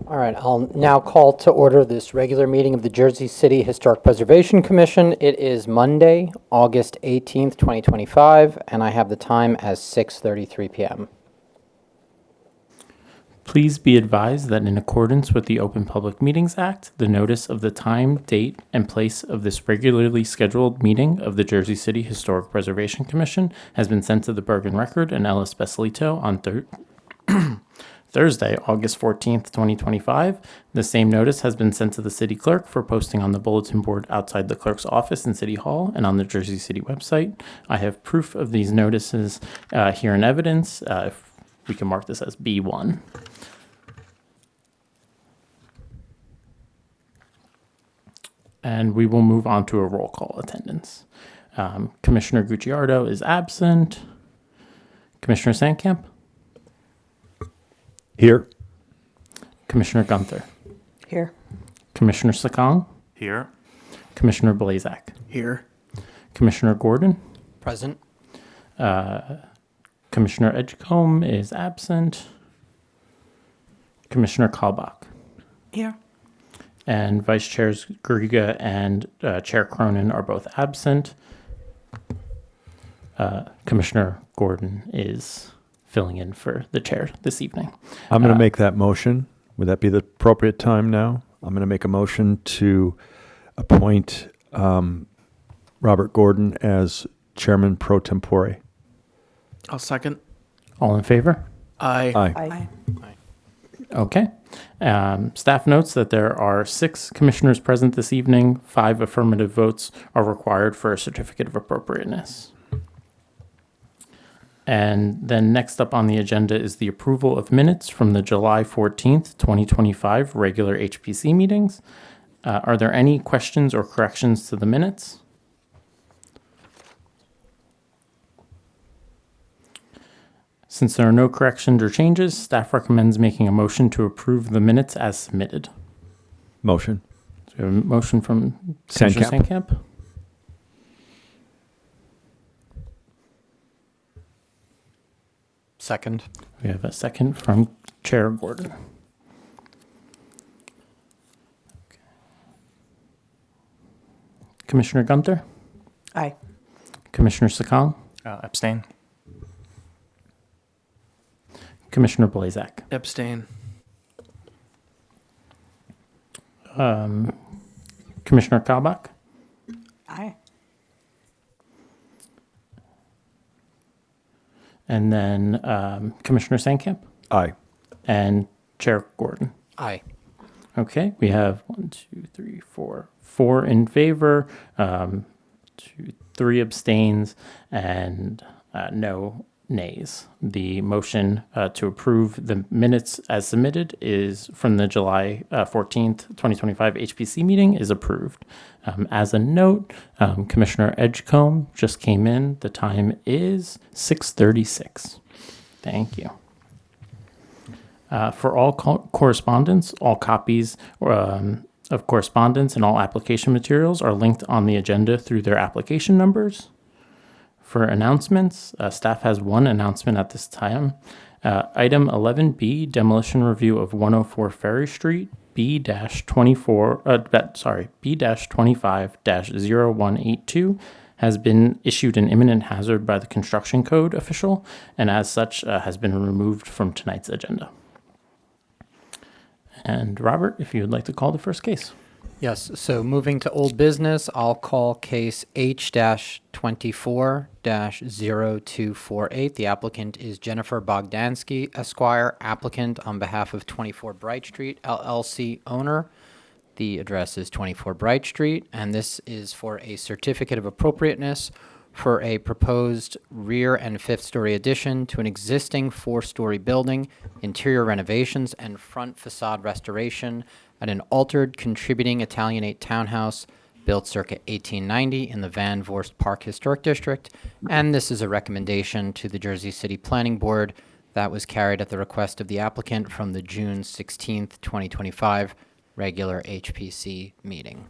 All right, I'll now call to order this regular meeting of the Jersey City Historic Preservation Commission. It is Monday, August 18th, 2025, and I have the time as 6:33 p.m. Please be advised that in accordance with the Open Public Meetings Act, the notice of the time, date, and place of this regularly scheduled meeting of the Jersey City Historic Preservation Commission has been sent to the Bergen Record and Ellis Beslito on Thursday, August 14th, 2025. The same notice has been sent to the city clerk for posting on the bulletin board outside the clerk's office in City Hall and on the Jersey City website. I have proof of these notices here in evidence. If we can mark this as B1. And we will move on to a roll call attendance. Commissioner Gucciardo is absent. Commissioner Sandkamp? Here. Commissioner Gunther? Here. Commissioner Sakong? Here. Commissioner Blazak? Here. Commissioner Gordon? Present. Commissioner Edgecombe is absent. Commissioner Kalbach? Here. And Vice Chairs Griga and Chair Cronin are both absent. Commissioner Gordon is filling in for the chair this evening. I'm going to make that motion. Would that be the appropriate time now? I'm going to make a motion to appoint Robert Gordon as Chairman pro tempore. I'll second. All in favor? Aye. Aye. Okay. Staff notes that there are 6 commissioners present this evening. 5 affirmative votes are required for a certificate of appropriateness. And then next up on the agenda is the approval of minutes from the July 14th, 2025 regular HPC meetings. Are there any questions or corrections to the minutes? Since there are no corrections or changes, staff recommends making a motion to approve the minutes as submitted. Motion. So we have a motion from Commissioner Sandkamp. Second. We have a second from Chair Gordon. Okay. Commissioner Gunther? Aye. Commissioner Sakong? Abstain. Commissioner Blazak? Abstain. Commissioner Kalbach? Aye. And then Commissioner Sandkamp? Aye. And Chair Gordon? Aye. Okay, we have 4 in favor, 3 abstains, and no nays. The motion to approve the minutes as submitted is from the July 14th, 2025 HPC meeting is approved. As a note, Commissioner Edgecombe just came in. The time is 6:36. Thank you. For all correspondence, all copies of correspondence and all application materials are linked on the agenda through their application numbers. For announcements, staff has one announcement at this time. Item 11B, demolition review of 104 Ferry Street, B-25-0182 has been issued an imminent hazard by the construction code official, and as such has been removed from tonight's agenda. And Robert, if you would like to call the first case. Yes, so moving to old business, I'll call case H-24-0248. The applicant is Jennifer Bogdansky, Esquire, applicant on behalf of 24 Bright Street, LLC owner. The address is 24 Bright Street, and this is for a certificate of appropriateness for a proposed rear and fifth-story addition to an existing 4-story building, interior renovations, and front facade restoration at an altered contributing Italianate townhouse built circa 1890 in the Van Voorst Park Historic District. And this is a recommendation to the Jersey City Planning Board that was carried at the request of the applicant from the June 16th, 2025 regular HPC meeting.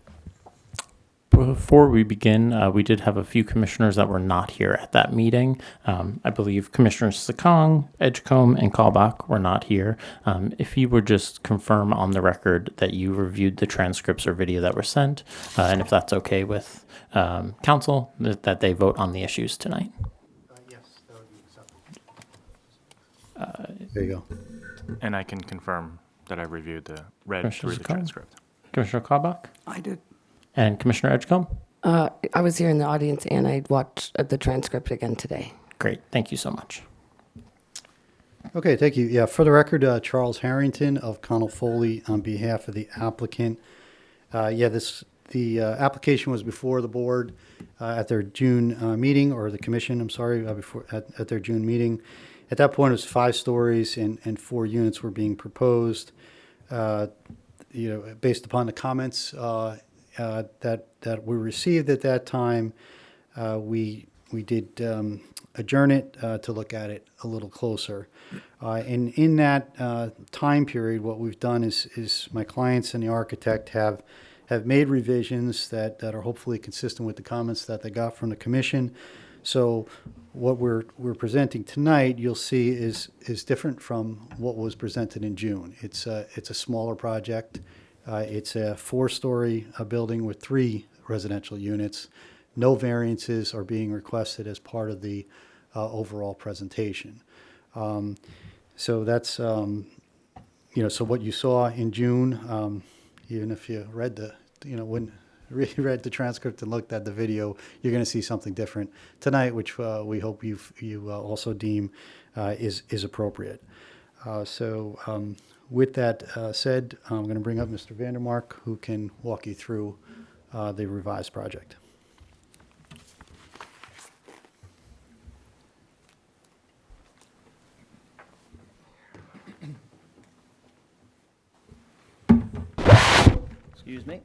Before we begin, we did have a few commissioners that were not here at that meeting. I believe Commissioners Sakong, Edgecombe, and Callbach were not here. If you would just confirm on the record that you reviewed the transcripts or video that were sent, and if that's okay with council, that they vote on the issues tonight. Yes, that would be acceptable. There you go. And I can confirm that I read Commissioner through the Sakong? transcript. Commissioner Callbach I did. and Commissioner Edgecombe. I was here in the audience and I watched the transcript again today. Great. Thank you so much. Okay, thank you. Yeah, for the record, Charles Harrington of Connell Foley on behalf of the applicant. The application was before the board at their June meeting, or the commission, I'm sorry, before at their June meeting. At that point, it was 5 stories and 4 units were being proposed. Based upon the comments that we received at that time, we did adjourn it to look at it a little closer. And in that time period, what we've done is my clients and the architect have made revisions that are hopefully consistent with the comments that they got from the commission. So what we're presenting tonight, you'll see, is different from what was presented in June. It's a smaller project. It's a 4-story building with 3 residential units. No variances are being requested as part of the overall presentation. So that's so what you saw in June, even if you read when read the transcript and looked at the video, you're going to see something different tonight, which we hope you also deem is appropriate. With that said, I'm going to bring up Mr. Vandermark, who can walk you through the revised project. Excuse me.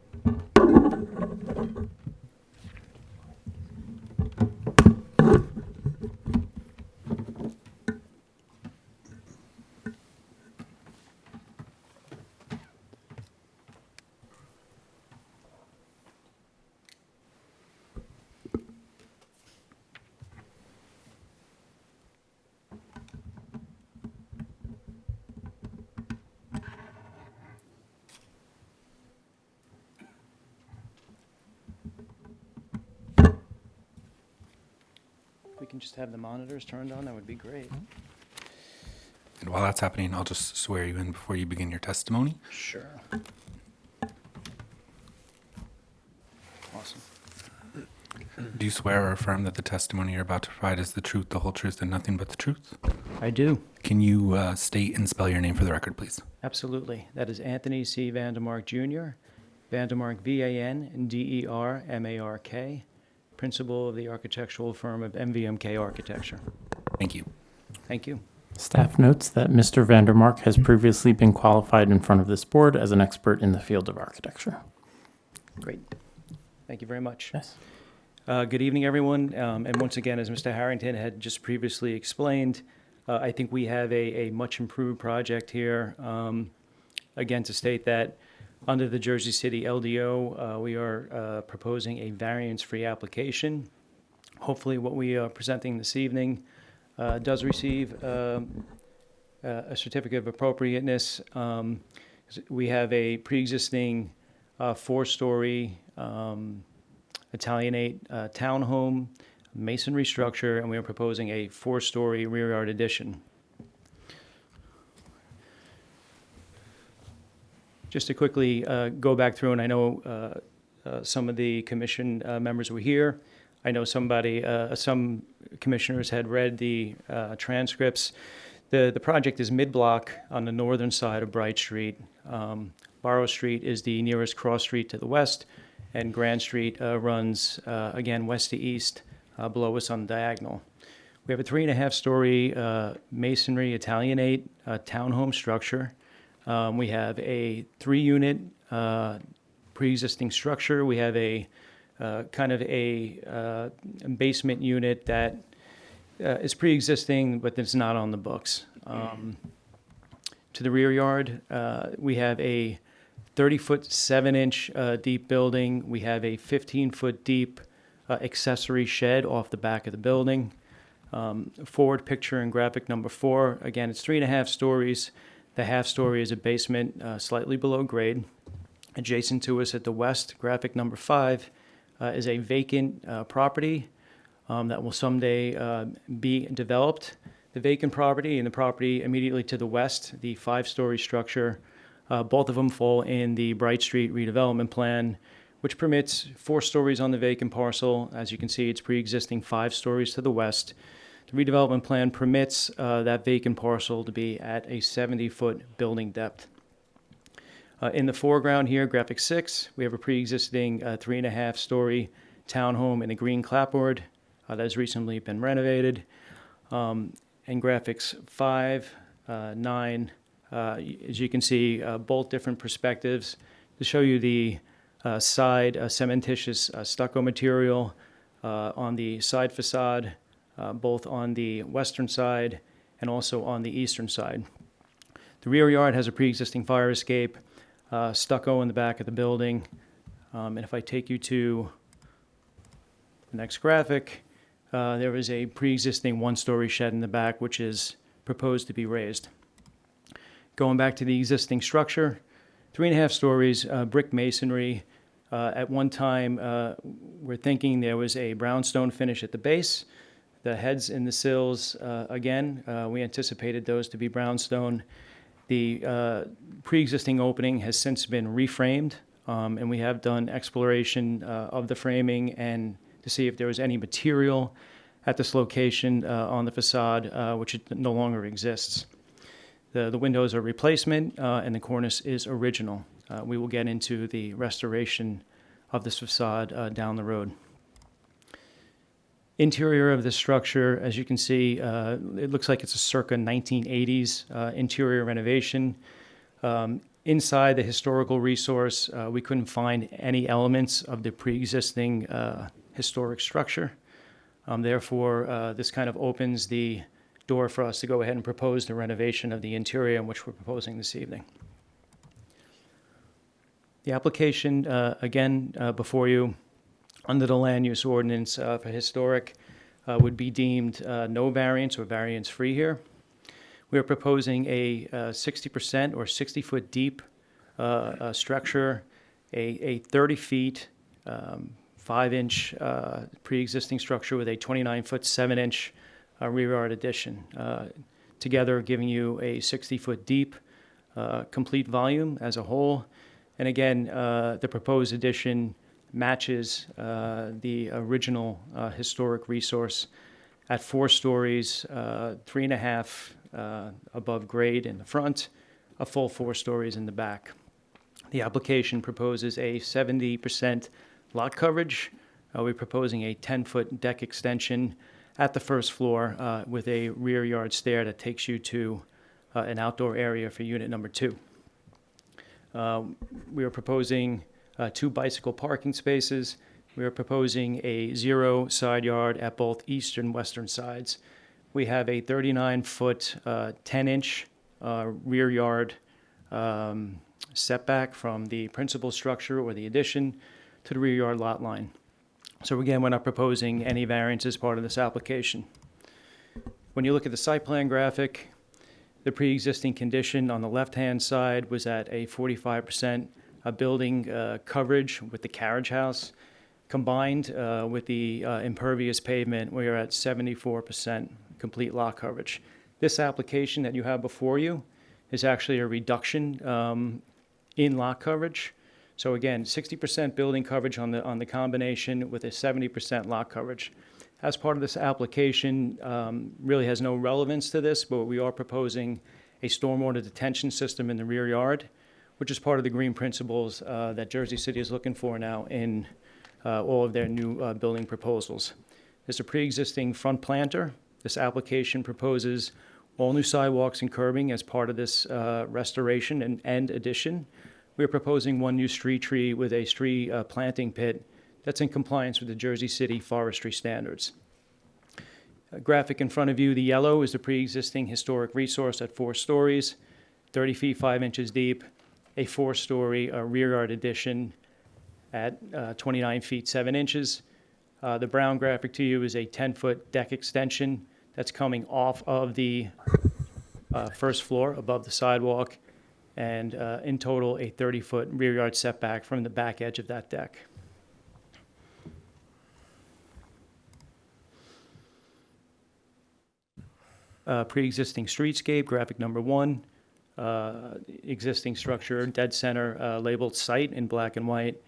If we can just have the monitors turned on, that would be great. And while that's happening, I'll just swear you in before you begin your testimony. Sure. Awesome. Do you swear or affirm that the testimony you're about to provide is the truth, the whole truth, and nothing but the truth? I do. Can you state and spell your name for the record, please? Absolutely. That is Anthony C. Vandermark Jr., Vandermark Vandermark, principal of the architectural firm of MVMK Architecture. Thank you. Thank you. Staff notes that Mr. Vandermark has previously been qualified in front of this board as an expert in the field of architecture. Great. Thank you very much. Yes. Good evening, everyone. And once again, as Mr. Harrington had just previously explained, I think we have a much improved project here. Again, to state that under the Jersey City LDO, we are proposing a variance-free application. Hopefully, what we are presenting this evening does receive a certificate of appropriateness. We have a pre-existing 4-story Italianate townhome, masonry structure, and we are proposing a 4-story rear yard addition. Just to quickly go back through, and I know some of the commission members were here. I know some commissioners had read the transcripts. The project is mid-block on the northern side of Bright Street. Barrow Street is the nearest cross street to the west, and Grand Street runs, again, west to east, below us on the diagonal. We have a 3.5-story masonry Italianate townhome structure. We have a 3-unit pre-existing structure. We have a kind of a basement unit that is pre-existing, but it's not on the books. To the rear yard, we have a 30-foot, 7-inch deep building. We have a 15-foot deep accessory shed off the back of the building. Forward picture in graphic number 4. Again, it's 3.5 stories. The half story is a basement slightly below grade. Adjacent to us at the west, graphic number 5, is a vacant property that will someday be developed. The vacant property and the property immediately to the west, the 5-story structure, both of them fall in the Bright Street redevelopment plan, which permits 4 stories on the vacant parcel. As you can see, it's pre-existing 5 stories to the west. The redevelopment plan permits that vacant parcel to be at a 70-foot building depth. In the foreground here, graphic 6, we have a pre-existing 3.5-story townhome in a green clapboard that has recently been renovated. And graphics 5, 9, as you can see, both different perspectives to show you the side cementitious stucco material on the side facade, both on the western side and also on the eastern side. The rear yard has a pre-existing fire escape, stucco in the back of the building. And if I take you to the next graphic, there is a pre-existing 1-story shed in the back, which is proposed to be raised. Going back to the existing structure, 3.5 stories, brick masonry. At one time, we're thinking there was a brownstone finish at the base. The heads and the sills, again, we anticipated those to be brownstone. The pre-existing opening has since been reframed, and we have done exploration of the framing and to see if there was any material at this location on the facade, which it no longer exists. The windows are replacement, and the cornice is original. We will get into the restoration of this facade down the road. Interior of this structure, as you can see, it looks like it's a circa 1980s interior renovation. Inside the historical resource, we couldn't find any elements of the pre-existing historic structure. Therefore, this kind of opens the door for us to go ahead and propose the renovation of the interior, which we're proposing this evening. The application, again, before you, under the land use ordinance for historic, would be deemed no variance or variance-free here. We are proposing a 60% or 60-foot deep structure, a 30 feet, 5-inch pre-existing structure with a 29-foot, 7-inch rear yard addition, together giving you a 60-foot deep complete volume as a whole. And again, the proposed addition matches the original historic resource at 4 stories, 3.5 above grade in the front, a full 4 stories in the back. The application proposes a 70% lot coverage. We're proposing a 10-foot deck extension at the first floor with a rear yard stair that takes you to an outdoor area for unit number 2. We are proposing 2 bicycle parking spaces. We are proposing a 0 side yard at both east and western sides. We have a 39-foot, 10-inch rear yard setback from the principal structure or the addition to the rear yard lot line. So again, we're not proposing any variance as part of this application. When you look at the site plan graphic, the pre-existing condition on the left-hand side was at a 45% building coverage with the carriage house. Combined with the impervious pavement, we are at 74% complete lot coverage. This application that you have before you is actually a reduction in lot coverage. So again, 60% building coverage on the combination with a 70% lot coverage. As part of this application, really has no relevance to this, but we are proposing a stormwater detention system in the rear yard, which is part of the green principles that Jersey City is looking for now in all of their new building proposals. There's a pre-existing front planter. This application proposes all new sidewalks and curbing as part of this restoration and addition. We are proposing 1 new street tree with a street planting pit that's in compliance with the Jersey City forestry standards. A graphic in front of you, the yellow is the pre-existing historic resource at 4 stories, 30 feet 5 inches deep. a 4-story rear yard addition at 29 feet 7 inches. The brown graphic to you is a 10-foot deck extension that's coming off of the first floor above the sidewalk, and in total, a 30-foot rear yard setback from the back edge of that deck. Pre-existing streetscape, graphic number 1. Existing structure, dead center, labeled site in black and white.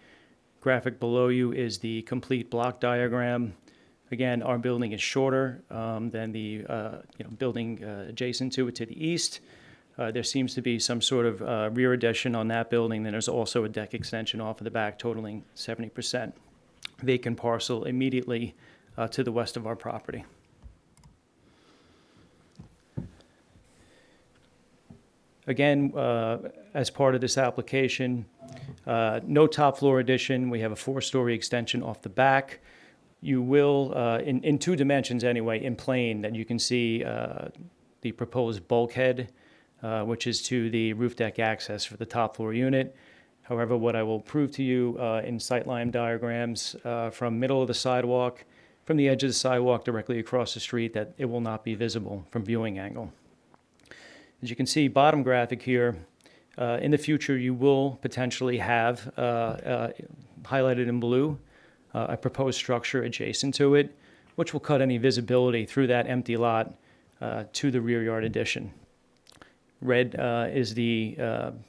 Graphic below you is the complete block diagram. Again, our building is shorter than the building adjacent to it to the east. There seems to be some sort of rear addition on that building. Then there's also a deck extension off of the back totaling 70%. Vacant parcel immediately to the west of our property. Again, as part of this application, no top floor addition. We have a 4-story extension off the back. You will, in 2 dimensions anyway, in plane, that you can see the proposed bulkhead, which is to the roof deck access for the top floor unit. However, what I will prove to you in sightline diagrams from middle of the sidewalk, from the edge of the sidewalk directly across the street, that it will not be visible from viewing angle. As you can see, bottom graphic here, in the future you will potentially have highlighted in blue a proposed structure adjacent to it, which will cut any visibility through that empty lot to the rear yard addition. Red is the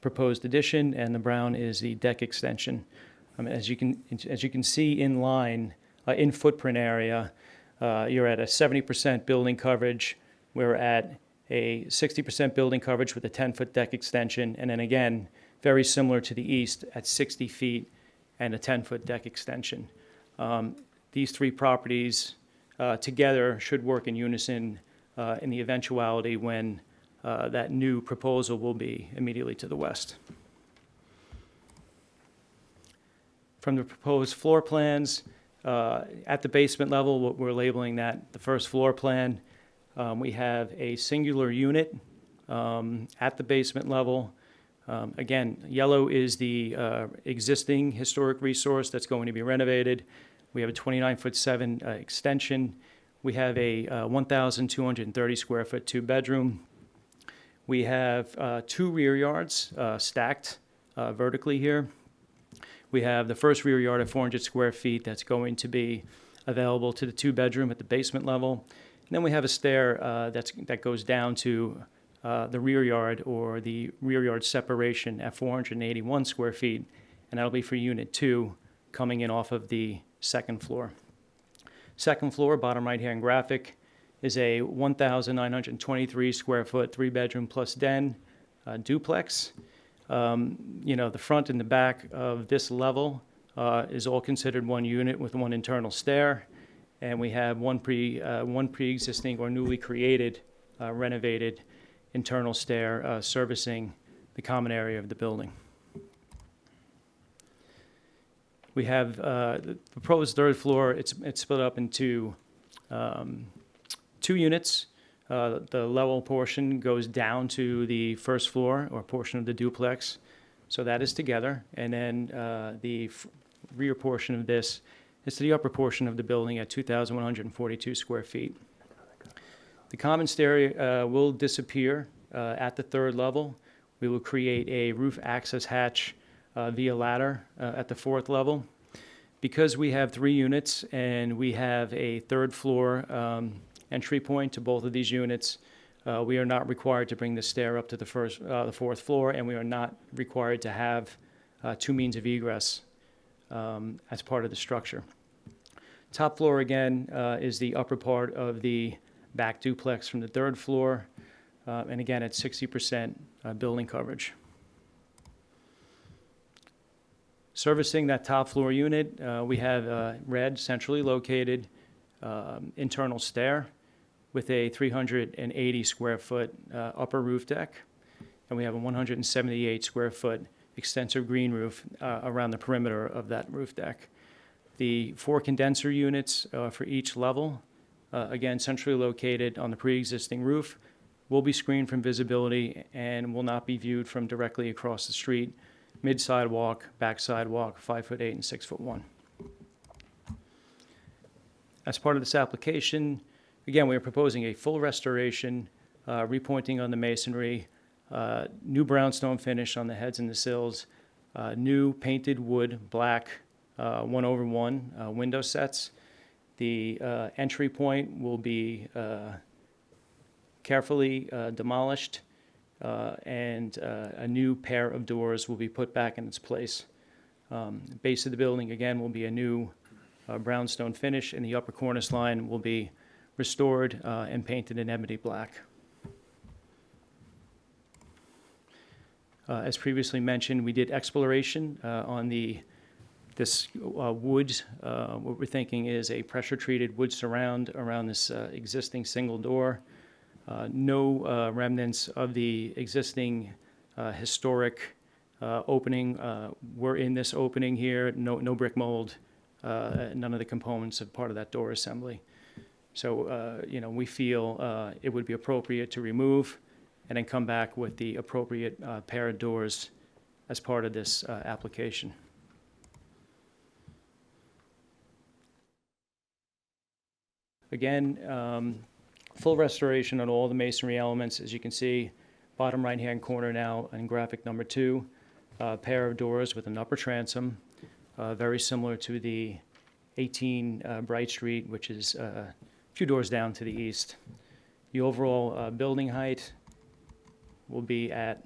proposed addition, and the brown is the deck extension. As you can see in line, in footprint area, you're at a 70% building coverage. We're at a 60% building coverage with a 10-foot deck extension, and then again, very similar to the east at 60 feet and a 10-foot deck extension. These 3 properties together should work in unison in the eventuality when that new proposal will be immediately to the west. From the proposed floor plans, at the basement level, what we're labeling that the first floor plan, we have a singular unit at the basement level. Again, yellow is the existing historic resource that's going to be renovated. We have a 29-foot 7 extension. We have a 1,230 square foot 2-bedroom. We have 2 rear yards stacked vertically here. We have the first rear yard of 400 square feet that's going to be available to the 2-bedroom at the basement level. And then we have a stair that goes down to the rear yard, or the rear yard separation, at 481 square feet, and that'll be for Unit 2 coming in off of the 2nd floor. 2nd floor, bottom right-hand graphic, is a 1,923 square foot 3-bedroom plus den duplex. The front and the back of this level is all considered one unit with one internal stair. And we have one pre-existing or newly created, renovated internal stair servicing the common area of the building. We have the proposed 3rd floor. It's split up into 2 units. The level portion goes down to the 1st floor, or portion of the duplex, so that is together. And then the rear portion of this is to the upper portion of the building at 2,142 square feet. The common stair will disappear at the 3rd level. We will create a roof access hatch via ladder at the 4th level. Because we have 3 units and we have a 3rd floor entry point to both of these units, we are not required to bring the stair up to the 4th floor, and we are not required to have 2 means of egress as part of the structure. Top floor, again, is the upper part of the back duplex from the 3rd floor, and again, at 60% building coverage. Servicing that top floor unit, we have a red, centrally located internal stair with a 380 square foot upper roof deck, and we have a 178 square foot extensive green roof around the perimeter of that roof deck. The 4 condenser units for each level, again, centrally located on the pre-existing roof, will be screened from visibility and will not be viewed from directly across the street mid-sidewalk, back sidewalk, 5'8" and 6'1". As part of this application, again, we are proposing a full restoration, repointing on the masonry, new brownstone finish on the heads and the sills, new painted wood, black, 1/1 window sets. The entry point will be carefully demolished, and a new pair of doors will be put back in its place. Base of the building, again, will be a new brownstone finish, and the upper cornice line will be restored and painted in ebony black. As previously mentioned, we did exploration on this wood. What we're thinking is a pressure-treated wood surround around this existing single door. No remnants of the existing historic opening were in this opening here. No brick mold. None of the components of part of that door assembly. So, we feel it would be appropriate to remove and then come back with the appropriate pair of doors as part of this application. Again, full restoration on all the masonry elements. As you can see, bottom right-hand corner now in graphic number 2, pair of doors with an upper transom, very similar to the 18 Bright Street, which is a few doors down to the east. The overall building height will be at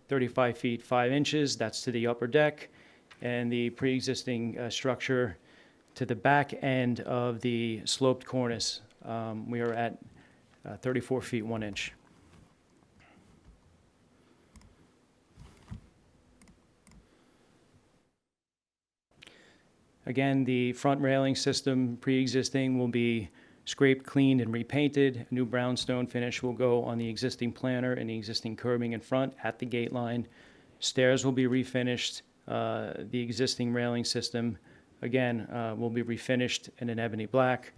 35 feet 5 inches. That's to the upper deck, and the pre-existing structure to the back end of the sloped cornice. We are at 34 feet 1 inch. Again, the front railing system, pre-existing, will be scraped, cleaned, and repainted. A new brownstone finish will go on the existing planter and the existing curbing in front at the gate line. Stairs will be refinished. The existing railing system, again, will be refinished in an ebony black.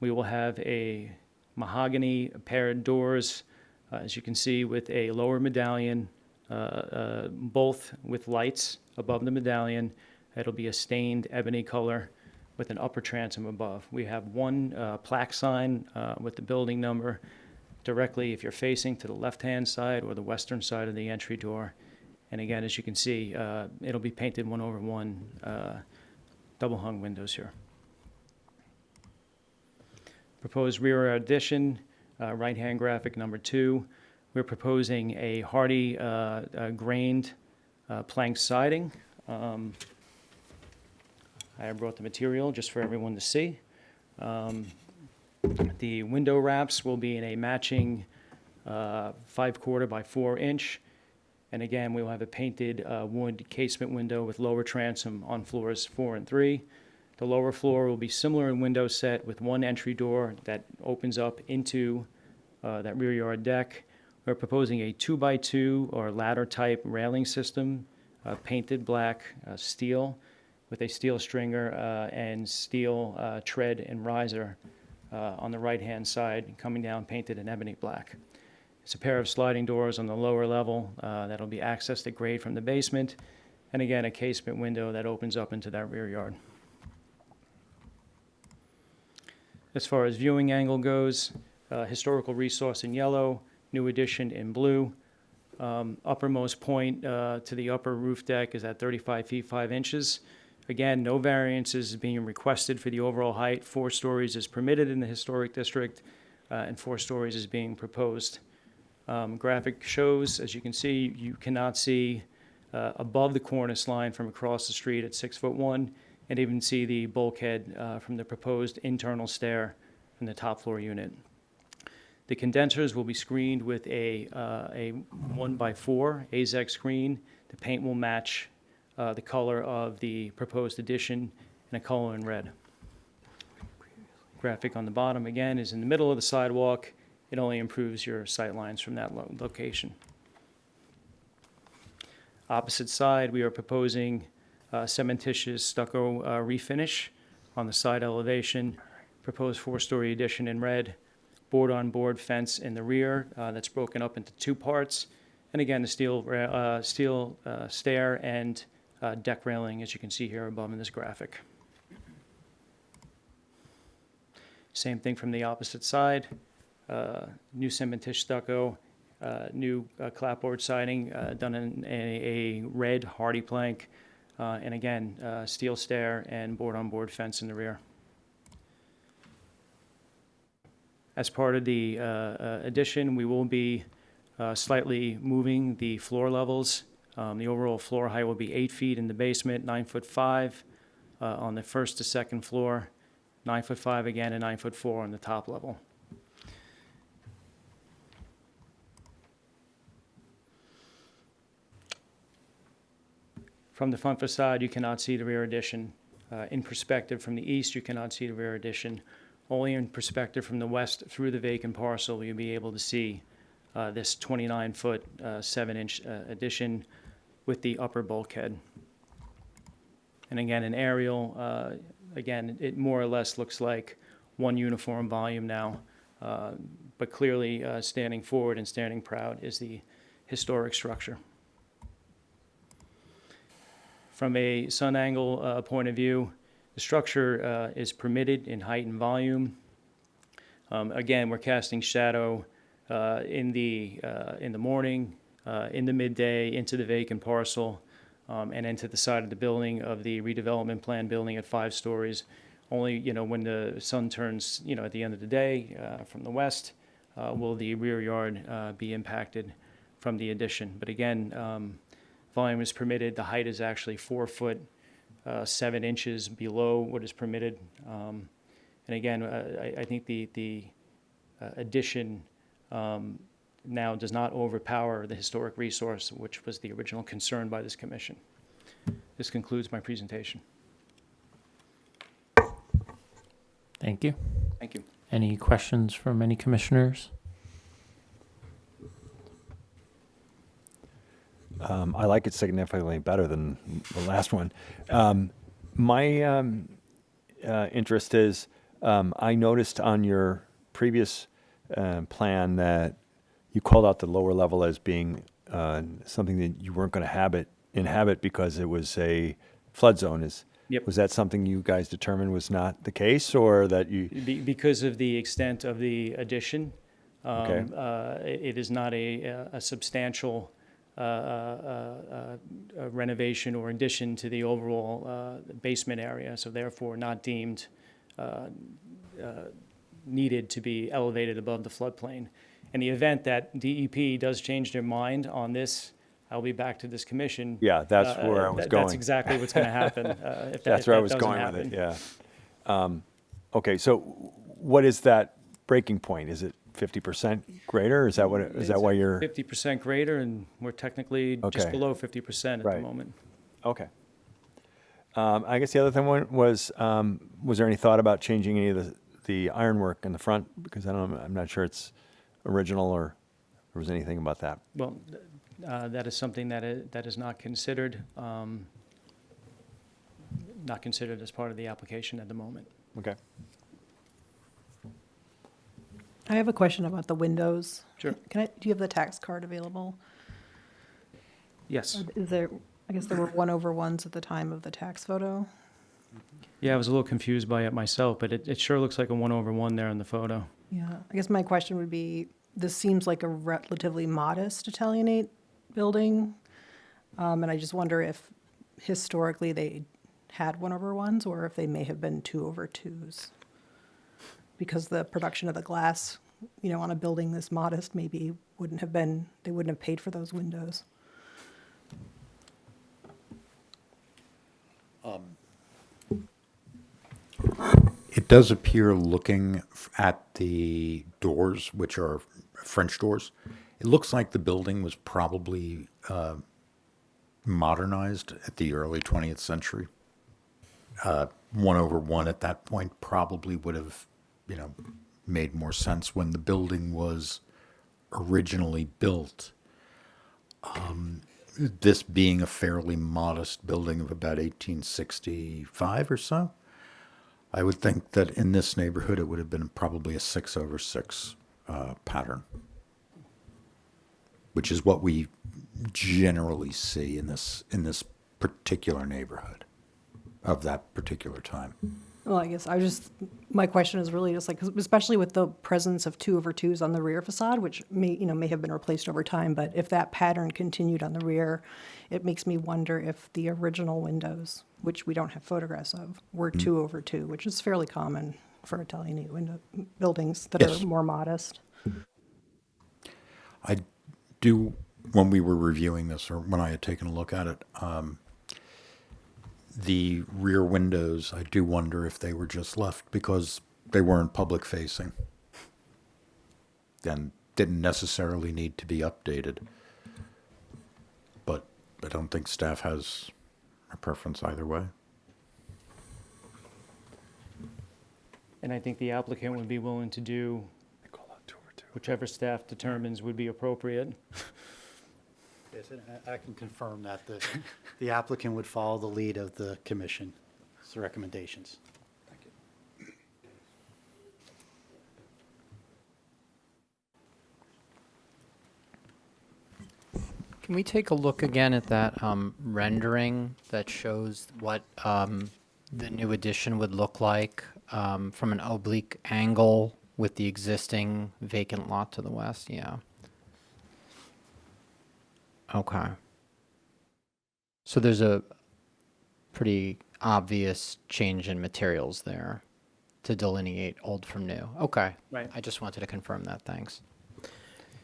We will have a mahogany paired doors, as you can see, with a lower medallion, both with lights above the medallion. It'll be a stained ebony color with an upper transom above. We have one plaque sign with the building number directly if you're facing to the left-hand side or the western side of the entry door. And again, as you can see, it'll be painted 1/1 double hung windows here. Proposed rear yard addition, right-hand graphic number 2. We're proposing a hardy grained plank siding. I brought the material just for everyone to see. The window wraps will be in a matching 5/4 by 4 inch. And again, we will have a painted wood casement window with lower transom on floors 4 and 3. The lower floor will be similar in window set with one entry door that opens up into that rear yard deck. We're proposing a 2x2 or ladder type railing system, painted black steel with a steel stringer and steel tread and riser on the right-hand side, coming down painted in ebony black. It's a pair of sliding doors on the lower level that'll be accessed at grade from the basement, and again, a casement window that opens up into that rear yard. As far as viewing angle goes, historical resource in yellow, new addition in blue. Uppermost point to the upper roof deck is at 35 feet 5 inches. Again, no variances being requested for the overall height. 4 stories is permitted in the historic district, and 4 stories is being proposed. Graphic shows, as you can see, you cannot see above the cornice line from across the street at 6'1", and even see the bulkhead from the proposed internal stair from the top floor unit. The condensers will be screened with a 1x4 AZEK screen. The paint will match the color of the proposed addition in a color in red. Graphic on the bottom, again, is in the middle of the sidewalk. It only improves your sight lines from that location. Opposite side, we are proposing cementitious stucco refinish on the side elevation. Proposed 4-story addition in red. Board-on-board fence in the rear that's broken up into 2 parts. And again, the steel stair and deck railing, as you can see here above in this graphic. Same thing from the opposite side. New cementitious stucco, new clapboard siding done in a red hardy plank, and again, steel stair and board-on-board fence in the rear. As part of the addition, we will be slightly moving the floor levels. The overall floor height will be 8 feet in the basement, 9'5" on the first to second floor, 9'5" again, and 9'4" on the top level. From the front facade, you cannot see the rear addition. In perspective from the east, you cannot see the rear addition. Only in perspective from the west through the vacant parcel will you be able to see this 29-foot, 7-inch addition with the upper bulkhead. And again, an aerial, again, it more or less looks like one uniform volume now, but clearly standing forward and standing proud is the historic structure. From a sun angle point of view, the structure is permitted in height and volume. Again, we're casting shadow in the morning, in the midday, into the vacant parcel, and into the side of the building of the redevelopment plan building at 5 stories. Only, when the sun turns, at the end of the day from the west, will the rear yard be impacted from the addition. But again, volume is permitted. The height is actually 4 foot, 7 inches below what is permitted. And again, I think the addition now does not overpower the historic resource, which was the original concern by this commission. This concludes my presentation. Thank you. Thank you. Any questions from any commissioners? I like it significantly better than the last one. My interest is, I noticed on your previous plan that you called out the lower level as being something that you weren't going to inhabit because it was a flood zone. Yep. Was that something you guys determined was not the case, or that you? Because of the extent of the addition, Okay. it is not a substantial renovation or addition to the overall basement area, so therefore not deemed needed to be elevated above the floodplain. In the event that DEP does change their mind on this, I'll be back to this commission. Yeah, that's where I was going. That's exactly what's going to happen. That's where I was going with it. Yeah. Okay, so what is that breaking point? Is it 50% greater? Is that what? Is that why you're? 50% greater, and we're technically just Okay. below 50% at the Right. moment. Okay. I guess the other thing was there any thought about changing any of the ironwork in the front? Because I'm not sure it's original, or there was anything about that. Well, that is something that is not considered as part of the application at the moment. Okay. I have a question about the windows. Sure. Do you have the tax card available? Yes. Is there, I guess there were 1/1s at the time of the tax photo. Yeah, I was a little confused by it myself, but it sure looks like a 1/1 there in the photo. Yeah, I guess my question would be, this seems like a relatively modest Italianate building. And I just wonder if historically they had 1/1s or if they may have been 2/2s. Because the production of the glass, on a building this modest maybe they wouldn't have paid for those windows. It does appear, looking at the doors, which are French doors, it looks like the building was probably modernized at the early 20th century. 1/1 at that point probably would have, made more sense when the building was originally built. This being a fairly modest building of about 1865 or so, I would think that in this neighborhood, it would have been probably a 6/6 pattern, which is what we generally see in this particular neighborhood of that particular time. Well, I guess my question is really just like, 'cause especially with the presence of 2/2s on the rear facade, which may have been replaced over time, but if that pattern continued on the rear, it makes me wonder if the original windows, which we don't have photographs of, were 2/2, which is fairly common for Italianate window buildings that Yes. are more modest. I do, when we were reviewing this, or when I had taken a look at it, the rear windows, I do wonder if they were just left because they weren't public facing. And didn't necessarily need to be updated. But I don't think staff has a preference either way. And I think the applicant would be willing to do whichever staff determines would be appropriate. Yes, and I can confirm that the applicant would follow the lead of the commission's recommendations. Can we take a look again at that rendering that shows what the new addition would look like from an oblique angle with the existing vacant lot to the west? Yeah. Okay. So there's a pretty obvious change in materials there to delineate old from new. Okay. Right. I just wanted to confirm that. Thanks.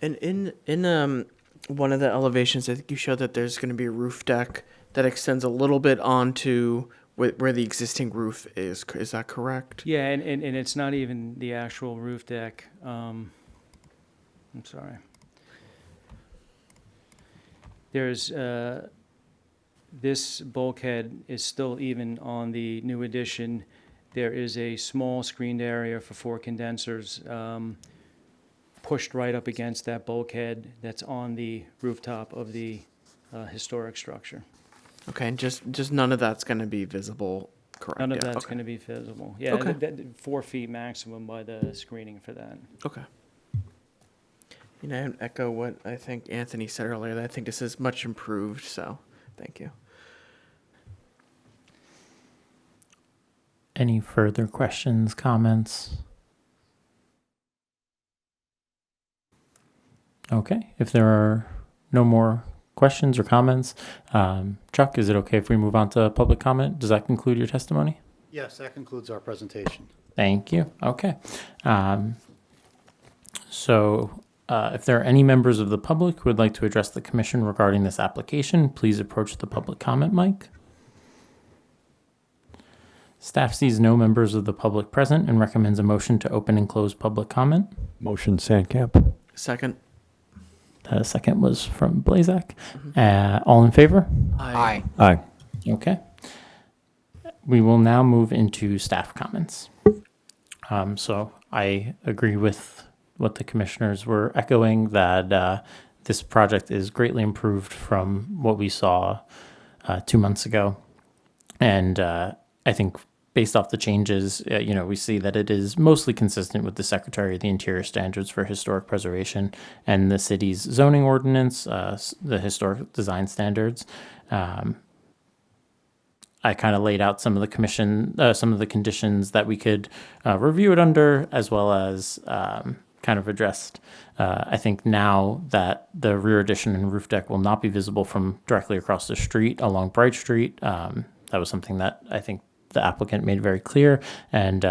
And in one of the elevations, I think you showed that there's going to be a roof deck that extends a little bit onto where the existing roof is. Is that correct? Yeah, and it's not even the actual roof deck. I'm sorry. There's, this bulkhead is still even on the new addition. There is a small screened area for 4 condensers pushed right up against that bulkhead that's on the rooftop of the historic structure. Okay, and just none of that's going to be visible, correct? None of Yeah, that's okay. going to be visible. Yeah, Okay. 4 feet maximum by the screening for that. Okay. You know, I echo what I think Anthony said earlier. That I think this is much improved, so thank you. Any further questions, comments? Okay, if there are no more questions or comments, Chuck, is it okay if we move on to public comment? Does that conclude your testimony? Yes, that concludes our presentation. Thank you. Okay. If there are any members of the public who would like to address the commission regarding this application, please approach the public comment mic. Staff sees no members of the public present and recommends a motion to open and close public comment. Motion Sandcamp. Second. The second was from Blazak. All in favor? Aye. Aye. Okay. We will now move into staff comments. So I agree with what the commissioners were echoing, that this project is greatly improved from what we saw 2 months ago. And I think based off the changes, we see that it is mostly consistent with the Secretary of the Interior standards for historic preservation and the city's zoning ordinance, the historic design standards. I kind of laid out some of the conditions that we could review it under, as well as kind of addressed. I think now that the rear addition and roof deck will not be visible from directly across the street along Bright Street, that was something that I think the applicant made very clear. And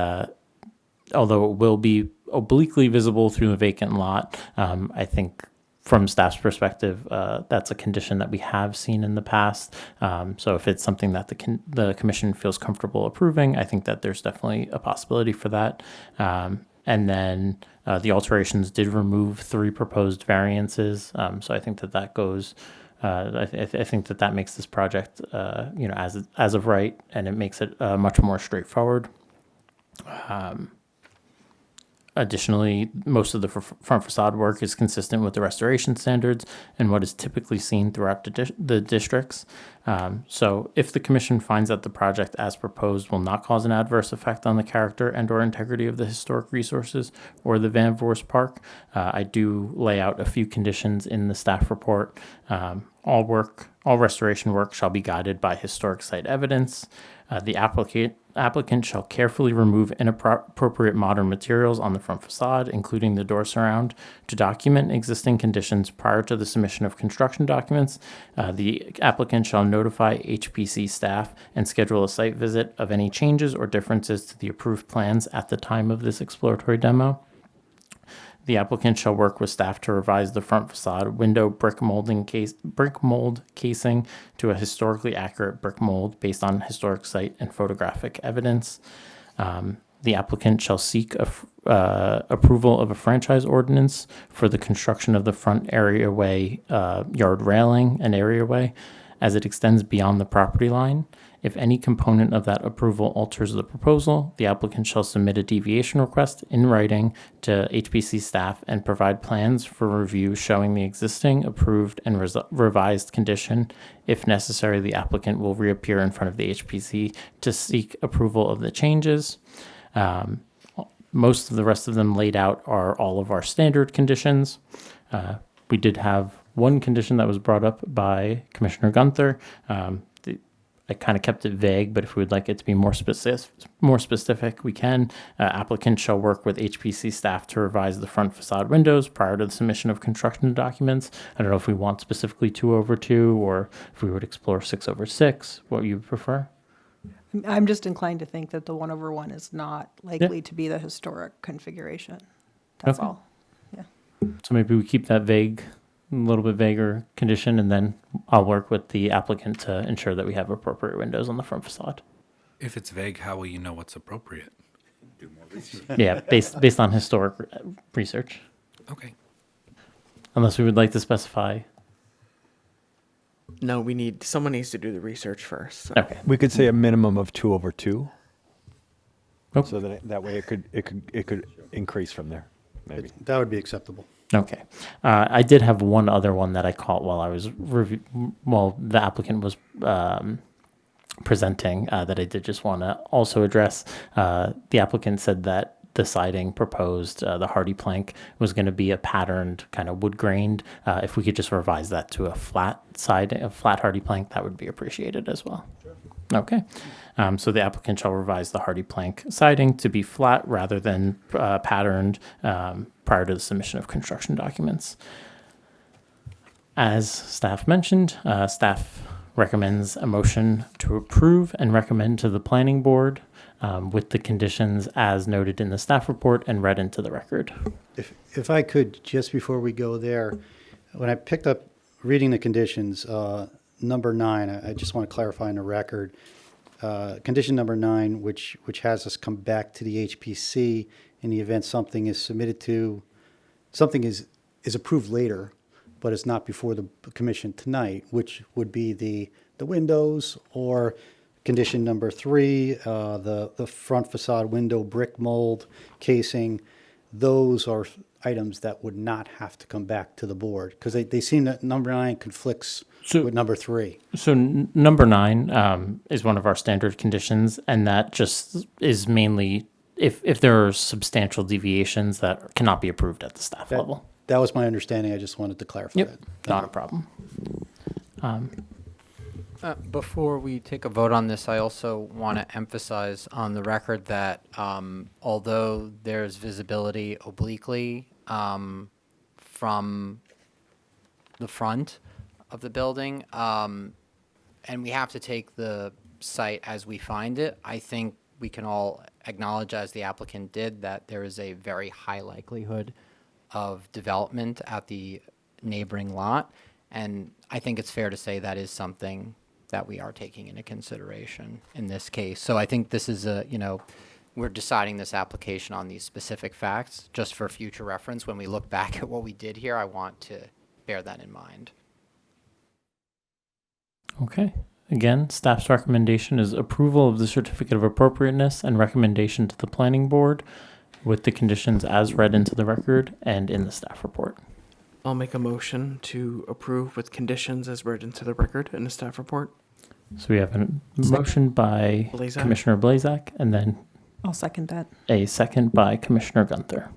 although it will be obliquely visible through the vacant lot, I think from staff's perspective, that's a condition that we have seen in the past. So if it's something that the commission feels comfortable approving, I think that there's definitely a possibility for that. And then the alterations did remove 3 proposed variances. So I think that goes. I think that makes this project, as of right, and it makes it much more straightforward. Additionally, most of the front facade work is consistent with the restoration standards and what is typically seen throughout the districts. So if the commission finds that the project as proposed will not cause an adverse effect on the character and or integrity of the historic resources or the Van Voorst Park, I do lay out a few conditions in the staff report. All restoration work shall be guided by historic site evidence. The applicant shall carefully remove inappropriate modern materials on the front facade, including the door surround, to document existing conditions prior to the submission of construction documents. The applicant shall notify HPC staff and schedule a site visit of any changes or differences to the approved plans at the time of this exploratory demo. The applicant shall work with staff to revise the front facade window brick mold casing to a historically accurate brick mold based on historic site and photographic evidence. The applicant shall seek approval of a franchise ordinance for the construction of the front areaway, yard railing and areaway as it extends beyond the property line. If any component of that approval alters the proposal, the applicant shall submit a deviation request in writing to HPC staff and provide plans for review showing the existing, approved, and revised condition. If necessary, the applicant will reappear in front of the HPC to seek approval of the changes. Most of the rest of them laid out are all of our standard conditions. We did have one condition that was brought up by Commissioner Gunther. I kind of kept it vague, but if we would like it to be more specific, we can. Applicant shall work with HPC staff to revise the front facade windows prior to the submission of construction documents. I don't know if we want specifically 2/2 or if we would explore 6/6, what you prefer. I'm just inclined to think that the 1/1 is not likely to be the historic configuration. That's Okay. all. Yeah. So maybe we keep that vague, a little bit vaguer condition, and then I'll work with the applicant to ensure that we have appropriate windows on the front facade. If it's vague, how will you know what's appropriate? Yeah, based on historic research. Okay. Unless we would like to specify. No, someone needs to do the research first. So. Okay. We could say a minimum of 2/2. Okay. So that way it could increase from there, maybe. That would be acceptable. Okay. I did have one other one that I caught while I was while the applicant was presenting that I did just want to also address. The applicant said that the siding proposed, the hardy plank, was going to be a patterned kind of wood grained. If we could just revise that to a flat hardy plank, that would be appreciated as well. Sure. Okay. So the applicant shall revise the hardy plank siding to be flat rather than patterned prior to the submission of construction documents. As staff mentioned, staff recommends a motion to approve and recommend to the planning board with the conditions as noted in the staff report and read into the record. If I could, just before we go there, when I picked up reading the conditions, number 9, I just want to clarify in the record, condition number 9, which has us come back to the HPC in the event something is approved later, but it's not before the commission tonight, which would be the windows, or condition number 3, the front facade window brick mold casing. Those are items that would not have to come back to the board, because they seem that number 9 conflicts with number 3. So number 9 is one of our standard conditions, and that just is mainly if there are substantial deviations that cannot be approved at the staff level. That was my understanding. I just wanted to clarify that. Not a problem. Before we take a vote on this, I also want to emphasize on the record that although there's visibility obliquely from the front of the building, and we have to take the site as we find it, I think we can all acknowledge, as the applicant did, that there is a very high likelihood of development at the neighboring lot. And I think it's fair to say that is something that we are taking into consideration in this case. So I think this is we're deciding this application on these specific facts just for future reference. When we look back at what we did here, I want to bear that in mind. Okay. Again, staff's recommendation is approval of the certificate of appropriateness and recommendation to the planning board with the conditions as read into the record and in the staff report. I'll make a motion to approve with conditions as read into the record in the staff report. So we have a motion by Blazak. Commissioner Blazak and then I'll second that. a second by Commissioner Gunther.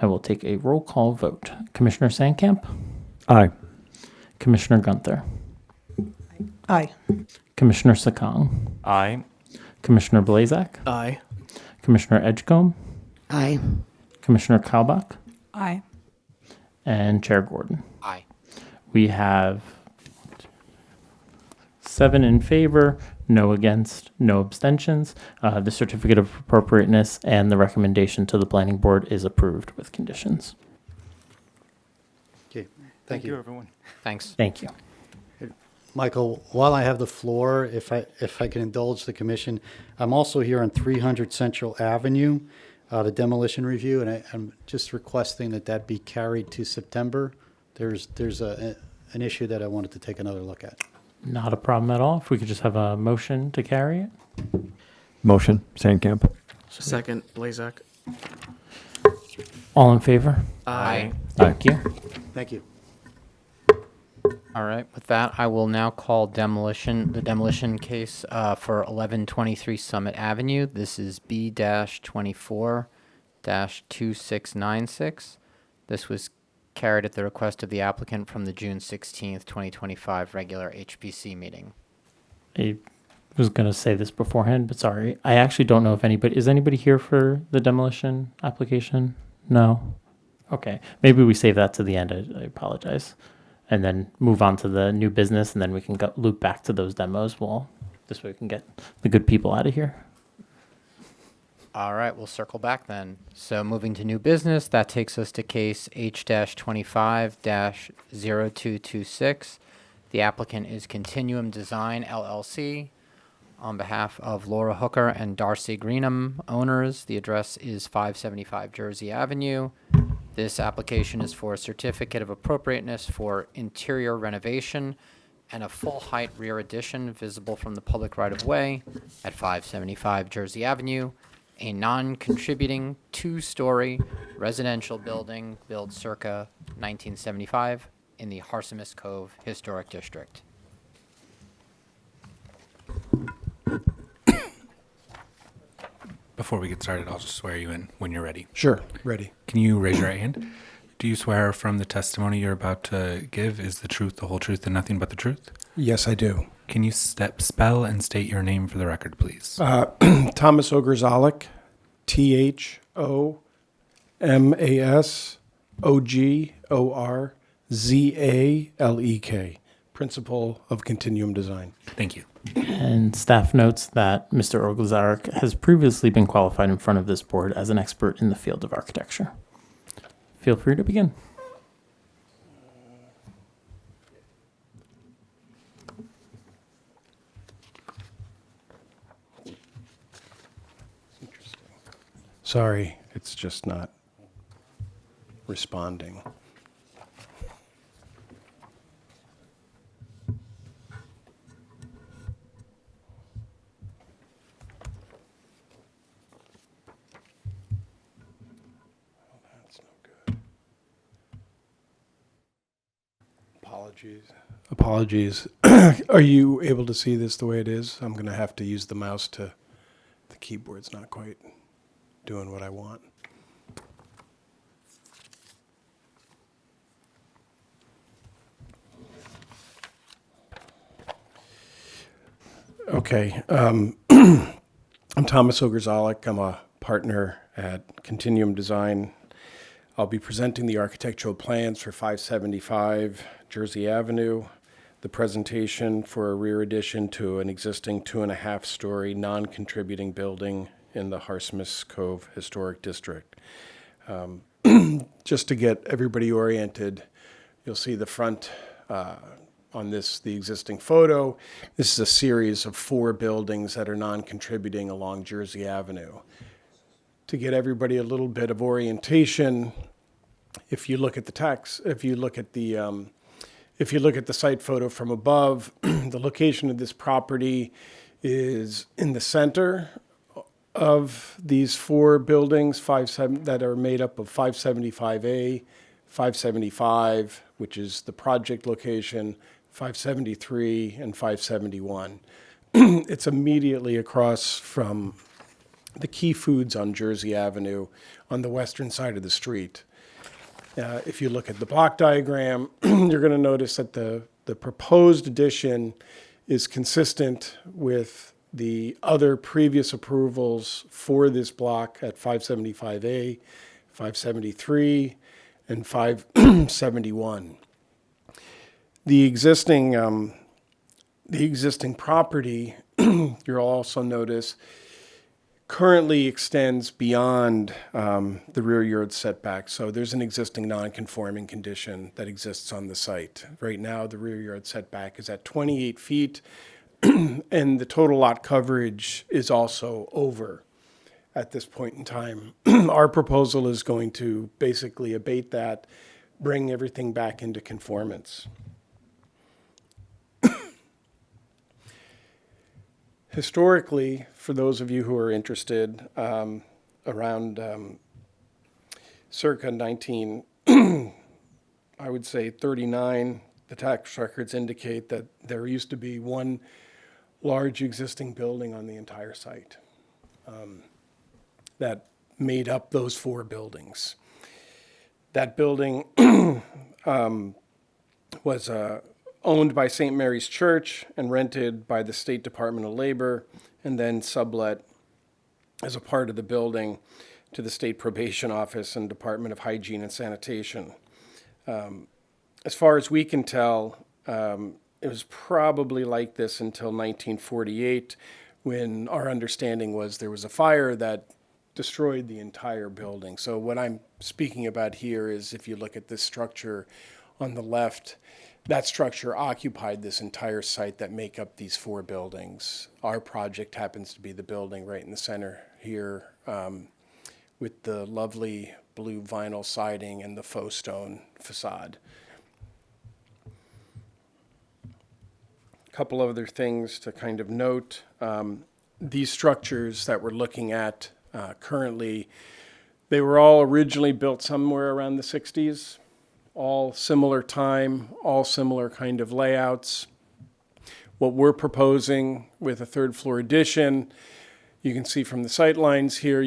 I will take a roll call vote. Commissioner Sandkamp, Aye. Commissioner Gunther, Aye. Commissioner Sakong, Aye. Commissioner Blazak, Aye. Commissioner Edgecombe, Aye. Commissioner Kalbach, Aye. and Chair Gordon. Aye. We have 7 in favor, no against, no abstentions. The certificate of appropriateness and the recommendation to the planning board is approved with conditions. Okay, Thank you, everyone. Thanks. Thank you. Michael, while I have the floor, if I can indulge the commission, I'm also here on 300 Central Avenue, the demolition review, and I'm just requesting that be carried to September. There's an issue that I wanted to take another look at. Not a problem at all. If we could just have a motion to carry it. Motion, Sandcamp. Second, Blazak. All in favor? Aye. Thank you. Thank you. All right, with that, I will now call the demolition case for 1123 Summit Avenue. This is B-24-2696. This was carried at the request of the applicant from the June 16th, 2025 regular HPC meeting. I was going to say this beforehand, but sorry. I actually don't know if is anybody here for the demolition application? No? Okay. Maybe we save that to the end. I apologize. And then move on to the new business, and then we can loop back to those demos. This way we can get the good people out of here. All right, we'll circle back then. So moving to new business, that takes us to case H-25-0226. The applicant is Continuum Design LLC. On behalf of Laura Hooker and Darcy Greenham, owners, the address is 575 Jersey Avenue. This application is for a certificate of appropriateness for interior renovation and a full-height rear addition visible from the public right-of-way at 575 Jersey Avenue, a non-contributing 2-story residential building built circa 1975 in the Harsimus Cove Historic District. Before we get started, I'll just swear you in when you're ready. Sure, ready. Can you raise your right hand? Do you swear or affirm the testimony you're about to give is the truth, the whole truth, and nothing but the truth? Yes, I do. Can you spell and state your name for the record, please? Thomas Ogrzalek, ThomasOgrzalek, principal of Continuum Design. Thank you. And staff notes that Mr. Ogrzalek has previously been qualified in front of this board as an expert in the field of architecture. Feel free to begin. Sorry, it's just not responding. That's no good. Apologies. Are you able to see this the way it is? I'm going to have to use the mouse the keyboard's not quite doing what I want. Okay. I'm Thomas Ogrzalek. I'm a partner at Continuum Design. I'll be presenting the architectural plans for 575 Jersey Avenue, the presentation for a rear addition to an existing 2.5-story non-contributing building in the Harsimus Cove Historic District. Just to get everybody oriented, you'll see the front on the existing photo. This is a series of 4 buildings that are non-contributing along Jersey Avenue. To get everybody a little bit of orientation, if you look at the site photo from above, the location of this property is in the center of these 4 buildings, that are made up of 575A, 575, which is the project location, 573, and 571. It's immediately across from the Key Foods on Jersey Avenue on the western side of the street. If you look at the block diagram, you're going to notice that the proposed addition is consistent with the other previous approvals for this block at 575A, 573, and 571. The existing property, you'll also notice, currently extends beyond the rear yard setback. So there's an existing non-conforming condition that exists on the site. Right now, the rear yard setback is at 28 feet, and the total lot coverage is also over at this point in time. Our proposal is going to basically abate that, bring everything back into conformance. Historically, for those of you who are interested, around circa 19, I would say 39, the tax records indicate that there used to be one large existing building on the entire site that made up those 4 buildings. That building was owned by St. Mary's Church and rented by the State Department of Labor, and then sublet as a part of the building to the State Probation Office and Department of Hygiene and Sanitation. As far as we can tell, it was probably like this until 1948, when our understanding was there was a fire that destroyed the entire building. So what I'm speaking about here is, if you look at this structure on the left, that structure occupied this entire site that make up these 4 buildings. Our project happens to be the building right in the center here, with the lovely blue vinyl siding and the faux stone facade. A couple other things to kind of note. These structures that we're looking at currently, they were all originally built somewhere around the 60s. All similar time, all similar kind of layouts. What we're proposing with a 3rd floor addition, you can see from the sight lines here,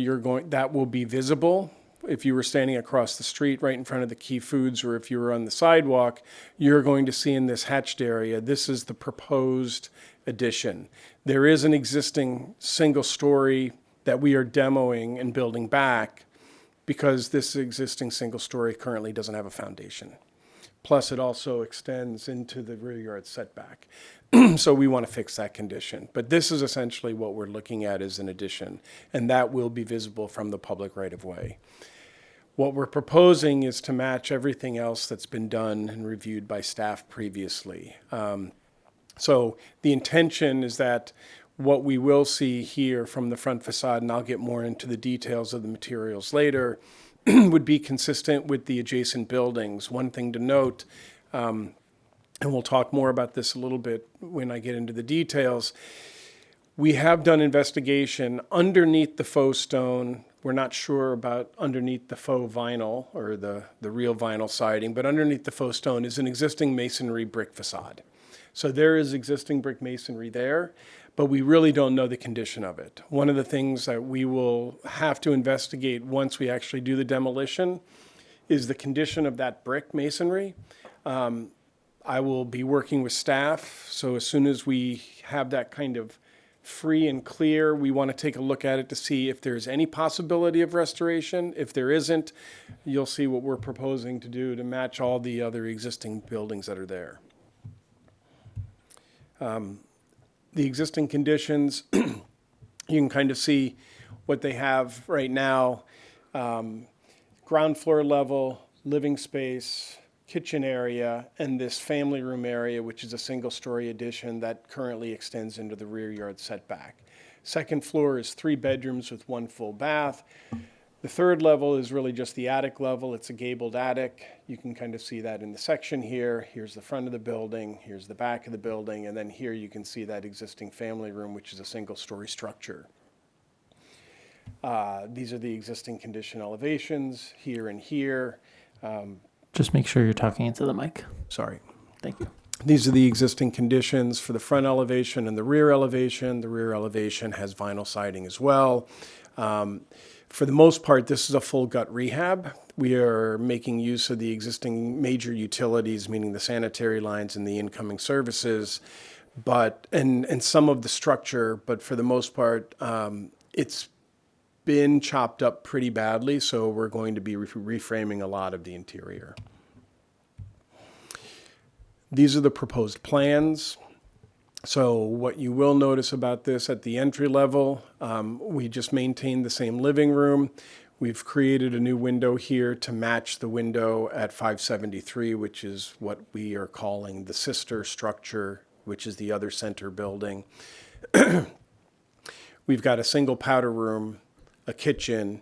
that will be visible. If you were standing across the street right in front of the Key Foods, or if you were on the sidewalk, you're going to see in this hatched area, this is the proposed addition. There is an existing single story that we are demoing and building back, because this existing single story currently doesn't have a foundation. Plus, it also extends into the rear yard setback. So we want to fix that condition. But this is essentially what we're looking at as an addition, and that will be visible from the public right-of-way. What we're proposing is to match everything else that's been done and reviewed by staff previously. So the intention is that what we will see here from the front facade, and I'll get more into the details of the materials later, would be consistent with the adjacent buildings. One thing to note, and we'll talk more about this a little bit when I get into the details, we have done investigation underneath the faux stone. We're not sure about underneath the faux vinyl or the real vinyl siding, but underneath the faux stone is an existing masonry brick facade. So there is existing brick masonry there, but we really don't know the condition of it. One of the things that we will have to investigate once we actually do the demolition is the condition of that brick masonry. I will be working with staff, so as soon as we have that kind of free and clear, we want to take a look at it to see if there's any possibility of restoration. If there isn't, you'll see what we're proposing to do to match all the other existing buildings that are there. The existing conditions, you can kind of see what they have right now. Ground floor level, living space, kitchen area, and this family room area, which is a single-story addition that currently extends into the rear yard setback. Second floor is 3 bedrooms with 1 full bath. The 3rd level is really just the attic level. It's a gabled attic. You can kind of see that in the section here. Here's the front of the building. Here's the back of the building. And then here you can see that existing family room, which is a single-story structure. These are the existing condition elevations here and here. Just make sure you're talking into the mic. Sorry. Thank you. These are the existing conditions for the front elevation and the rear elevation. The rear elevation has vinyl siding as well. For the most part, this is a full gut rehab. We are making use of the existing major utilities, meaning the sanitary lines and the incoming services, and some of the structure, but for the most part, it's been chopped up pretty badly, so we're going to be reframing a lot of the interior. These are the proposed plans. So what you will notice about this at the entry level, we just maintained the same living room. We've created a new window here to match the window at 573, which is what we are calling the sister structure, which is the other center building. We've got a single powder room, a kitchen,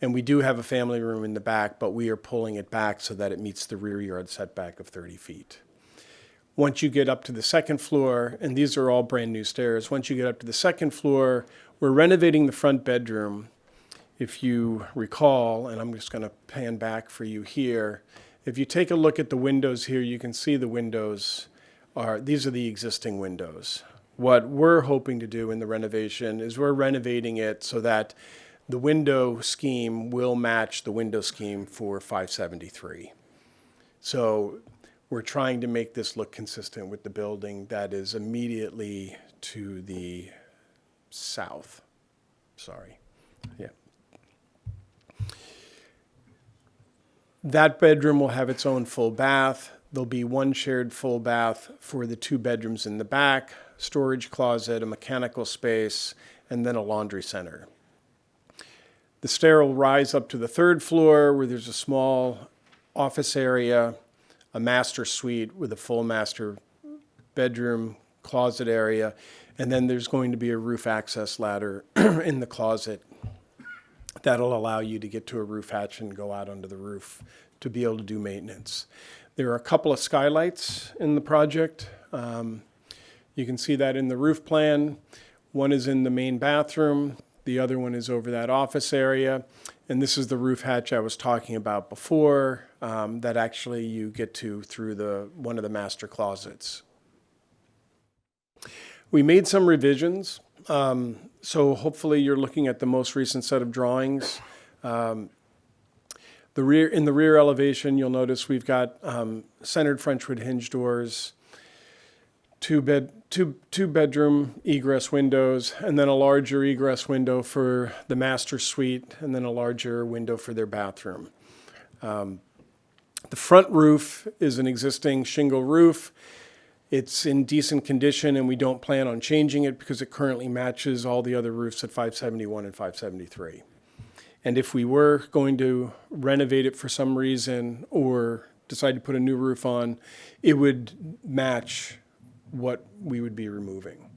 and we do have a family room in the back, but we are pulling it back so that it meets the rear yard setback of 30 feet. Once you get up to the second floor, and these are all brand new stairs, once you get up to the second floor, we're renovating the front bedroom. If you recall, and I'm just going to pan back for you here, if you take a look at the windows here, you can see the windows these are the existing windows. What we're hoping to do in the renovation is we're renovating it so that the window scheme will match the window scheme for 573. So we're trying to make this look consistent with the building that is immediately to the south. Sorry. Yeah. That bedroom will have its own full bath. There'll be one shared full bath for the 2 bedrooms in the back, storage closet, a mechanical space, and then a laundry center. The stair will rise up to the 3rd floor where there's a small office area, a master suite with a full master bedroom, closet area, and then there's going to be a roof access ladder in the closet that'll allow you to get to a roof hatch and go out onto the roof to be able to do maintenance. There are a couple of skylights in the project. You can see that in the roof plan. One is in the main bathroom. The other one is over that office area. And this is the roof hatch I was talking about before that actually you get to through one of the master closets. We made some revisions. So hopefully you're looking at the most recent set of drawings. In the rear elevation, you'll notice we've got centered Frenchwood hinge doors, two bedroom egress windows, and then a larger egress window for the master suite, and then a larger window for their bathroom. The front roof is an existing shingle roof. It's in decent condition, and we don't plan on changing it because it currently matches all the other roofs at 571 and 573. And if we were going to renovate it for some reason or decide to put a new roof on, it would match what we would be removing.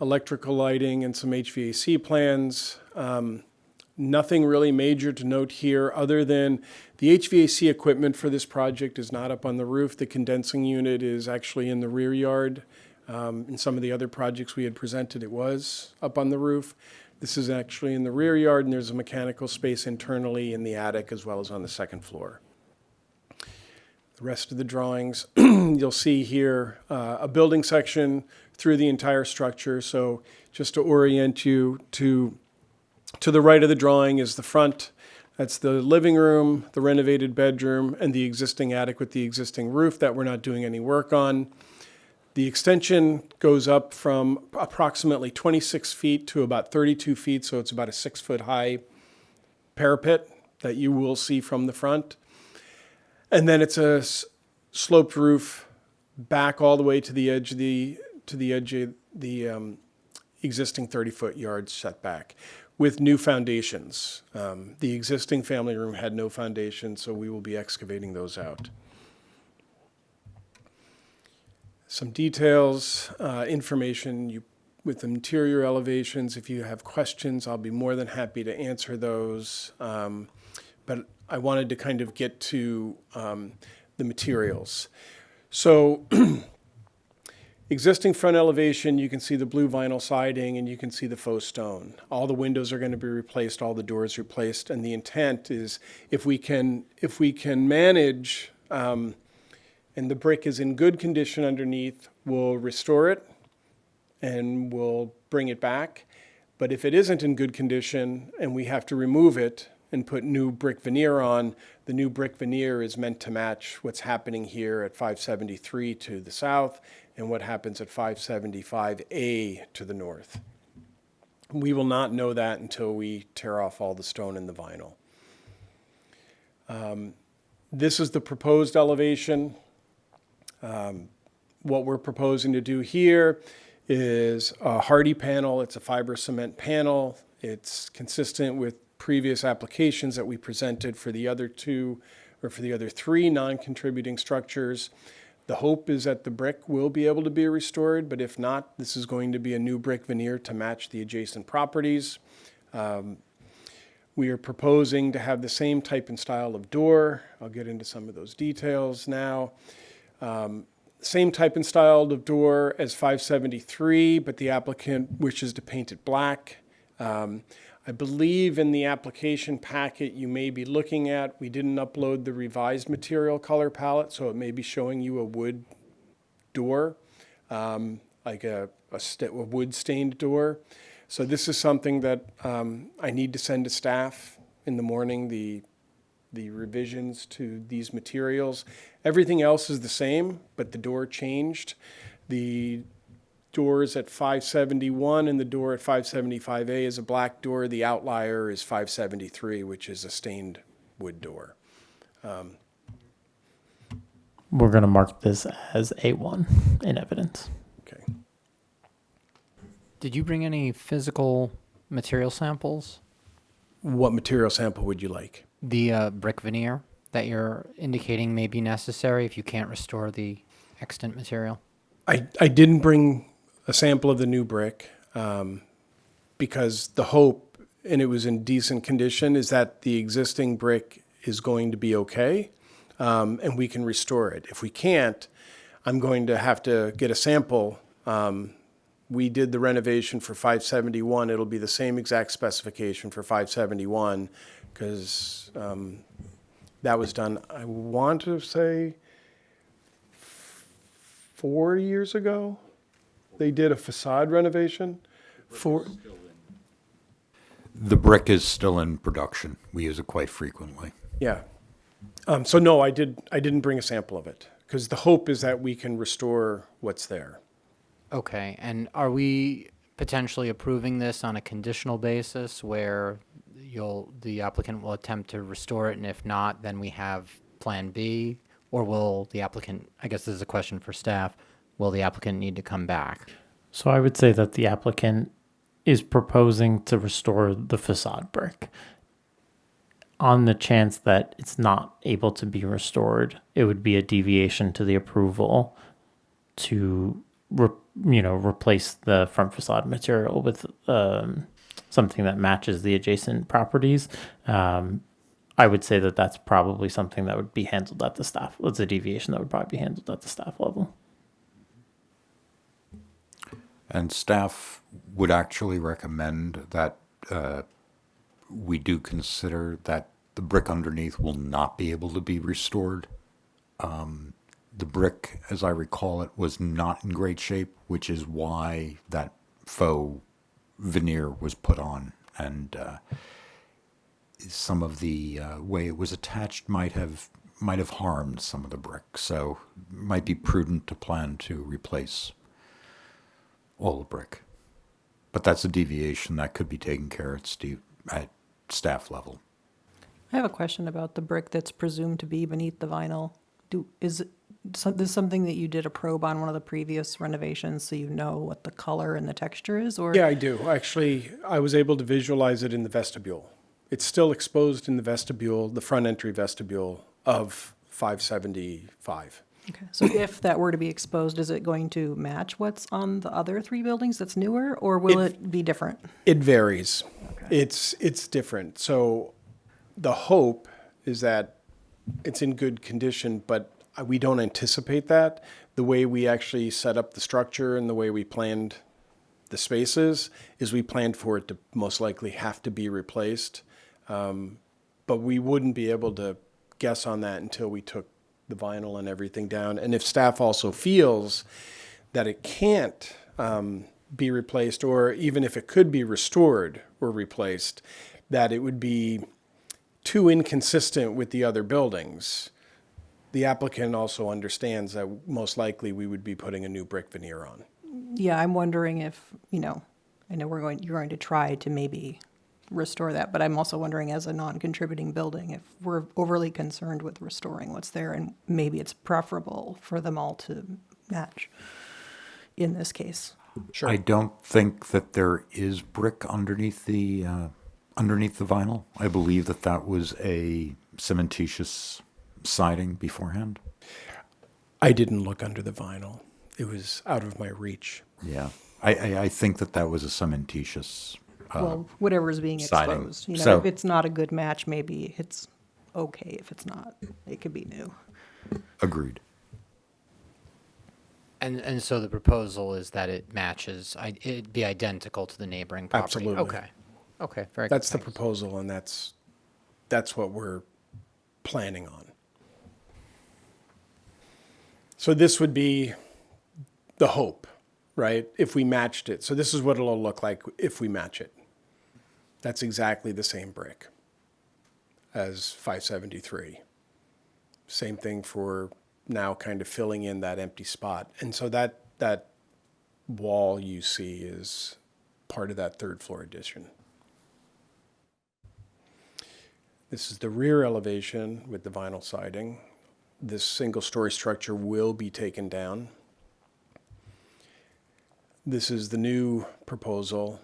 Electrical lighting and some HVAC plans. Nothing really major to note here other than the HVAC equipment for this project is not up on the roof. The condensing unit is actually in the rear yard. In some of the other projects we had presented, it was up on the roof. This is actually in the rear yard, and there's a mechanical space internally in the attic as well as on the 2nd floor. The rest of the drawings, you'll see here a building section through the entire structure. So just to orient you, to the right of the drawing is the front. That's the living room, the renovated bedroom, and the existing attic with the existing roof that we're not doing any work on. The extension goes up from approximately 26 feet to about 32 feet, so it's about a 6-foot high parapet that you will see from the front. And then it's a sloped roof back all the way to the edge of the existing 30-foot yard setback with new foundations. The existing family room had no foundation, so we will be excavating those out. Some details, information with interior elevations. If you have questions, I'll be more than happy to answer those. But I wanted to kind of get to the materials. So existing front elevation, you can see the blue vinyl siding and you can see the faux stone. All the windows are going to be replaced, all the doors replaced, and the intent is if we can manage and the brick is in good condition underneath, we'll restore it and we'll bring it back. But if it isn't in good condition and we have to remove it and put new brick veneer on, the new brick veneer is meant to match what's happening here at 573 to the south and what happens at 575A to the north. We will not know that until we tear off all the stone and the vinyl. This is the proposed elevation. What we're proposing to do here is a hardy panel. It's a fiber cement panel. It's consistent with previous applications that we presented for the other two, or for the other three non-contributing structures. The hope is that the brick will be able to be restored, but if not, this is going to be a new brick veneer to match the adjacent properties. We are proposing to have the same type and style of door. I'll get into some of those details now. Same type and style of door as 573, but the applicant wishes to paint it black. I believe in the application packet you may be looking at, we didn't upload the revised material color palette, so it may be showing you a wood door, like a wood stained door. So this is something that I need to send to staff in the morning, the revisions to these materials. Everything else is the same, but the door changed. The doors at 571 and the door at 575A is a black door. The outlier is 573, which is a stained wood door. We're going to mark this as A1 in evidence. Okay. Did you bring any physical material samples? What material sample would you like? The brick veneer that you're indicating may be necessary if you can't restore the extant material? I didn't bring a sample of the new brick because the hope, and it was in decent condition, is that the existing brick is going to be okay and we can restore it. If we can't, I'm going to have to get a sample. We did the renovation for 571. It'll be the same exact specification for 571 because that was done, I want to say, 4 years ago. They did a facade renovation. The brick is still in production. We use it quite frequently. Yeah. So no, I didn't bring a sample of it because the hope is that we can restore what's there. Okay, and are we potentially approving this on a conditional basis where the applicant will attempt to restore it, and if not, then we have Plan B? Or will the applicant, I guess this is a question for staff, will the applicant need to come back? So I would say that the applicant is proposing to restore the facade brick. On the chance that it's not able to be restored, it would be a deviation to the approval to replace the front facade material with something that matches the adjacent properties. I would say that that's probably something that would be handled at the staff. It's a deviation that would probably be handled at the staff level. And staff would actually recommend that we do consider that the brick underneath will not be able to be restored. The brick, as I recall it, was not in great shape, which is why that faux veneer was put on. And some of the way it was attached might have harmed some of the brick. So it might be prudent to plan to replace all the brick. But that's a deviation that could be taken care of at staff level. I have a question about the brick that's presumed to be beneath the vinyl. Is this something that you did a probe on one of the previous renovations so you know what the color and the texture is? Or Yeah, I do. Actually, I was able to visualize it in the vestibule. It's still exposed in the vestibule, the front entry vestibule of 575. Okay. So if that were to be exposed, is it going to match what's on the other three buildings that's newer, or will it be different? It varies. Okay. It's different. So the hope is that it's in good condition, but we don't anticipate that. The way we actually set up the structure and the way we planned the spaces is we planned for it to most likely have to be replaced. But we wouldn't be able to guess on that until we took the vinyl and everything down. And if staff also feels that it can't be replaced, or even if it could be restored or replaced, that it would be too inconsistent with the other buildings. The applicant also understands that most likely we would be putting a new brick veneer on. Yeah, I'm wondering if, I know you're going to try to maybe restore that, but I'm also wondering, as a non-contributing building, if we're overly concerned with restoring what's there, and maybe it's preferable for them all to match in this case. Sure. I don't think that there is brick underneath the vinyl. I believe that was a cementitious siding beforehand. I didn't look under the vinyl. It was out of my reach. Yeah, I think that was a cementitious. Well, whatever is being siding. exposed. So- If it's not a good match, maybe it's okay. If it's not, it could be new. Agreed. And so the proposal is that it matches, it'd be identical to the neighboring property? Absolutely. Okay. Okay, very good. That's the Thanks. proposal, and that's what we're planning on. So this would be the hope, right? If we matched it. So this is what it'll look like if we match it. That's exactly the same brick as 573. Same thing for now, kind of filling in that empty spot. And so that wall you see is part of that third floor addition. This is the rear elevation with the vinyl siding. This single-story structure will be taken down. This is the new proposal.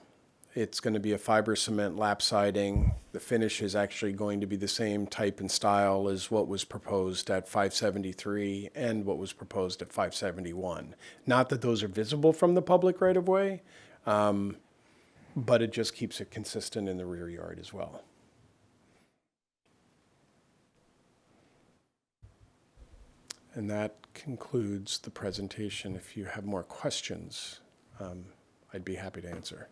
It's going to be a fiber cement lap siding. The finish is actually going to be the same type and style as what was proposed at 573 and what was proposed at 571. Not that those are visible from the public right-of-way, but it just keeps it consistent in the rear yard as well. And that concludes the presentation. If you have more questions, I'd be happy to answer.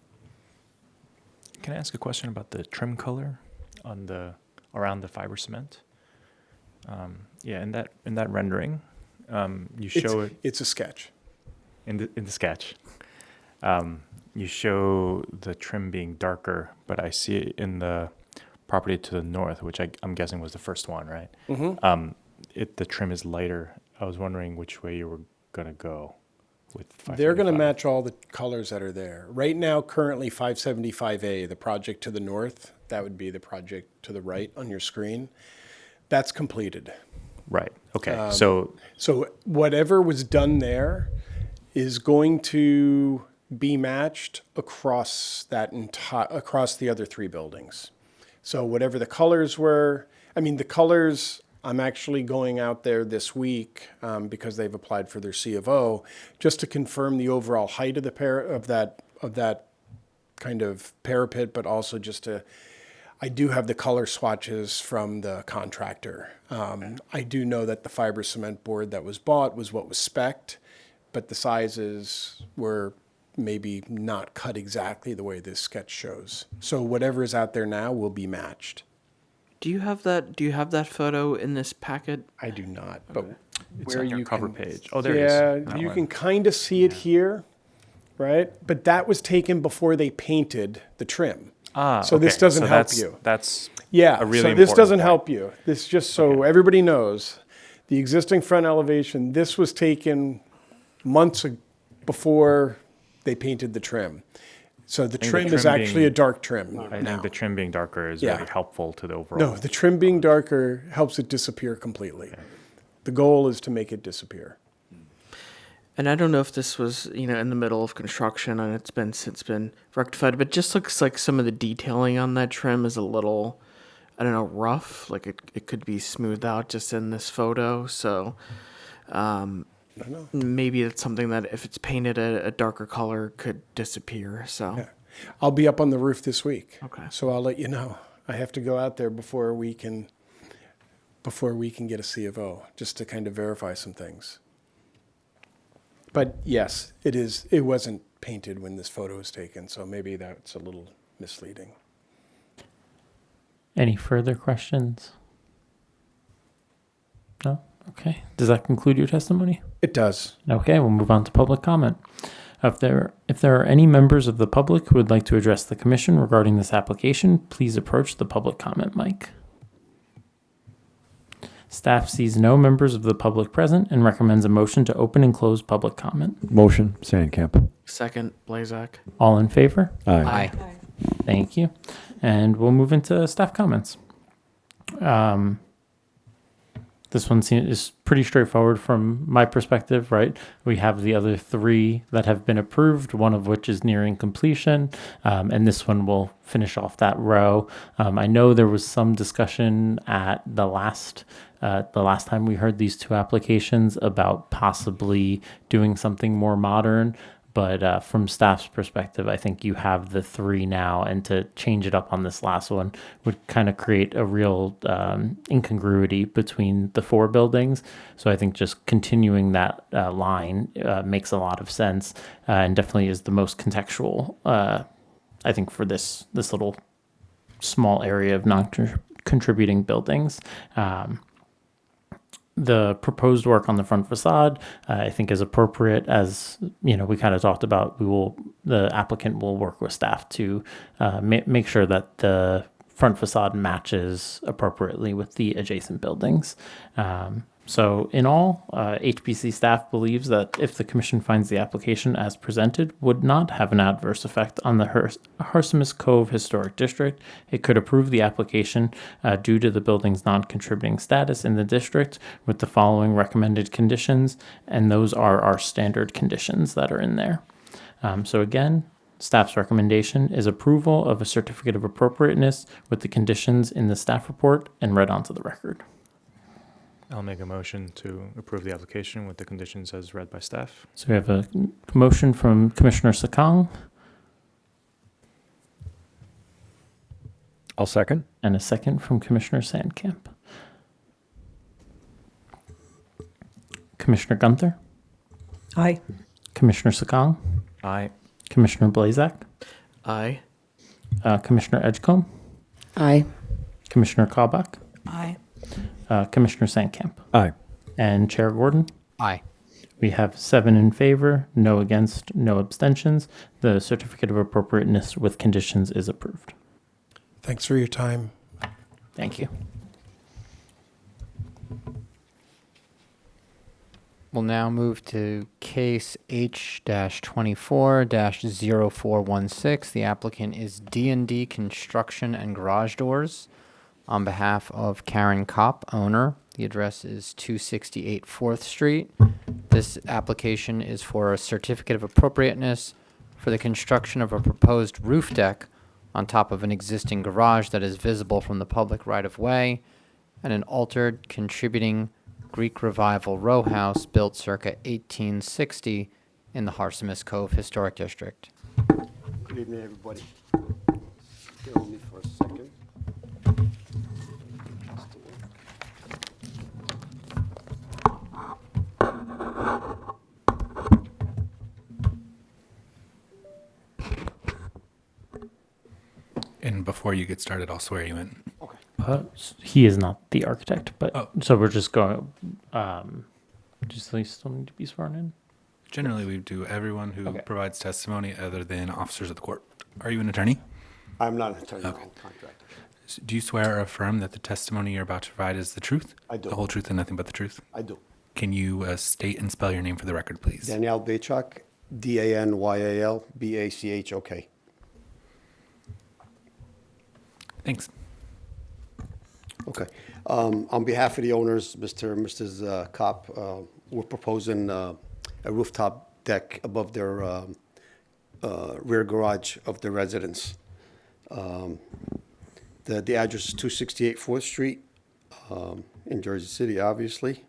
Can I ask a question about the trim color on around the fiber cement? Yeah, in that rendering, you show it. It's a sketch. In the sketch, you show the trim being darker, but I see it in the property to the north, which I'm guessing was the first one, right? Mm-hmm. The trim is lighter. I was wondering which way you were gonna go with 575. They're going to match all the colors that are there. Right now, currently 575A, the project to the north, that would be the project to the right on your screen. That's completed. Right. Okay. So whatever was done there is going to be matched across across the other three buildings. So whatever the colors were, the colors, I'm actually going out there this week because they've applied for their C of O, just to confirm the overall height of the of that kind of parapet, but also I do have the color swatches from the contractor. I do know that the fiber cement board that was bought was what was spec'd, but the sizes were maybe not cut exactly the way this sketch shows. So whatever is out there now will be matched. Do you have that photo in this packet? I do not, but it's where on your you cover can, page. Oh, there it is. yeah, That you one. can kind of see it here, right? But that was taken before they painted the trim. So this okay. doesn't So help that's- you. That's Yeah, a really so this important doesn't point. help you. This just so everybody knows, the existing front elevation, this was taken months before they painted the trim. So the think the trim is trim actually being- a dark trim I now. think the trim being darker is Yeah. very helpful to the overall. No, the trim being darker helps it disappear completely. The goal is to make it disappear. And I don't know if this was, in the middle of construction and it's since been rectified, but it just looks like some of the detailing on that trim is a little, I don't know, rough. Like it could be smoothed out just in this photo. So maybe it's something that if it's painted a darker color could disappear. So Yeah. I'll be up on the roof this week. Okay. So I'll let you know. I have to go out there before we can get a C of O, just to kind of verify some things. But yes, it wasn't painted when this photo was taken, so maybe that's a little misleading. Any further questions? No? Okay. Does that conclude your testimony? It does. Okay, we'll move on to public comment. If there are any members of the public who would like to address the commission regarding this application, please approach the public comment mic. Staff sees no members of the public present and recommends a motion to open and close public comment. Motion, Sandcamp. Second, Blazak. All in favor? Aye. Thank you. And we'll move into staff comments. This one is pretty straightforward from my perspective, right? We have the other three that have been approved, one of which is nearing completion, and this one will finish off that row. I know there was some discussion at the last time we heard these two applications about possibly doing something more modern. But from staff's perspective, I think you have the three now, and to change it up on this last one would kind of create a real incongruity between the four buildings. So I think just continuing that line makes a lot of sense, and definitely is the most contextual, I think, for this little small area of non-contributing buildings. The proposed work on the front facade, I think, is appropriate. As we kind of talked about, the applicant will work with staff to make sure that the front facade matches appropriately with the adjacent buildings. So in all, HPC staff believes that if the commission finds the application as presented would not have an adverse effect on the Harsimus Cove Historic District, it could approve the application due to the building's non-contributing status in the district with the following recommended conditions, and those are our standard conditions that are in there. So again, staff's recommendation is approval of a certificate of appropriateness with the conditions in the staff report and read onto the record. I'll make a motion to approve the application with the conditions as read by staff. So we have a motion from Commissioner Sakang I'll second. and a second from Commissioner Sandcamp. Commissioner Gunther, Aye. Commissioner Sakang, Aye. Commissioner Blazak, Aye. Commissioner Edgecombe, Aye. Commissioner Kawbach, Aye. Commissioner Sandcamp, Aye. and Chair Gordon. Aye. We have 7 in favor, no against, no abstentions. The certificate of appropriateness with conditions is approved. Thanks for your time. Thank you. We'll now move to case H-24-0416. The applicant is D&D Construction and Garage Doors. On behalf of Karen Kopp, owner, the address is 268 4th Street. This application is for a certificate of appropriateness for the construction of a proposed roof deck on top of an existing garage that is visible from the public right-of-way, and an altered contributing Greek Revival row house built circa 1860 in the Harsimus Cove Historic District. Good evening, everybody. Bear with me for a second. And before you get started, I'll swear you in. He is not the architect, but Oh. so we're just going. Just they still need to be sworn in. Generally, we do everyone who Okay. provides testimony other than officers of the court. Are you an attorney? I'm not an attorney, Okay. I'm a contractor. Do you swear or affirm that the testimony you're about to provide is the truth? I do. The whole truth and nothing but the truth? I do. Can you state and spell your name for the record, please? Daniel Bachok, Danyal Bachok. Thanks. Okay. On behalf of the owners, Mr. and Mrs. Kopp, we're proposing a rooftop deck above their rear garage of their residence. The address is 268 4th Street in Jersey City, obviously.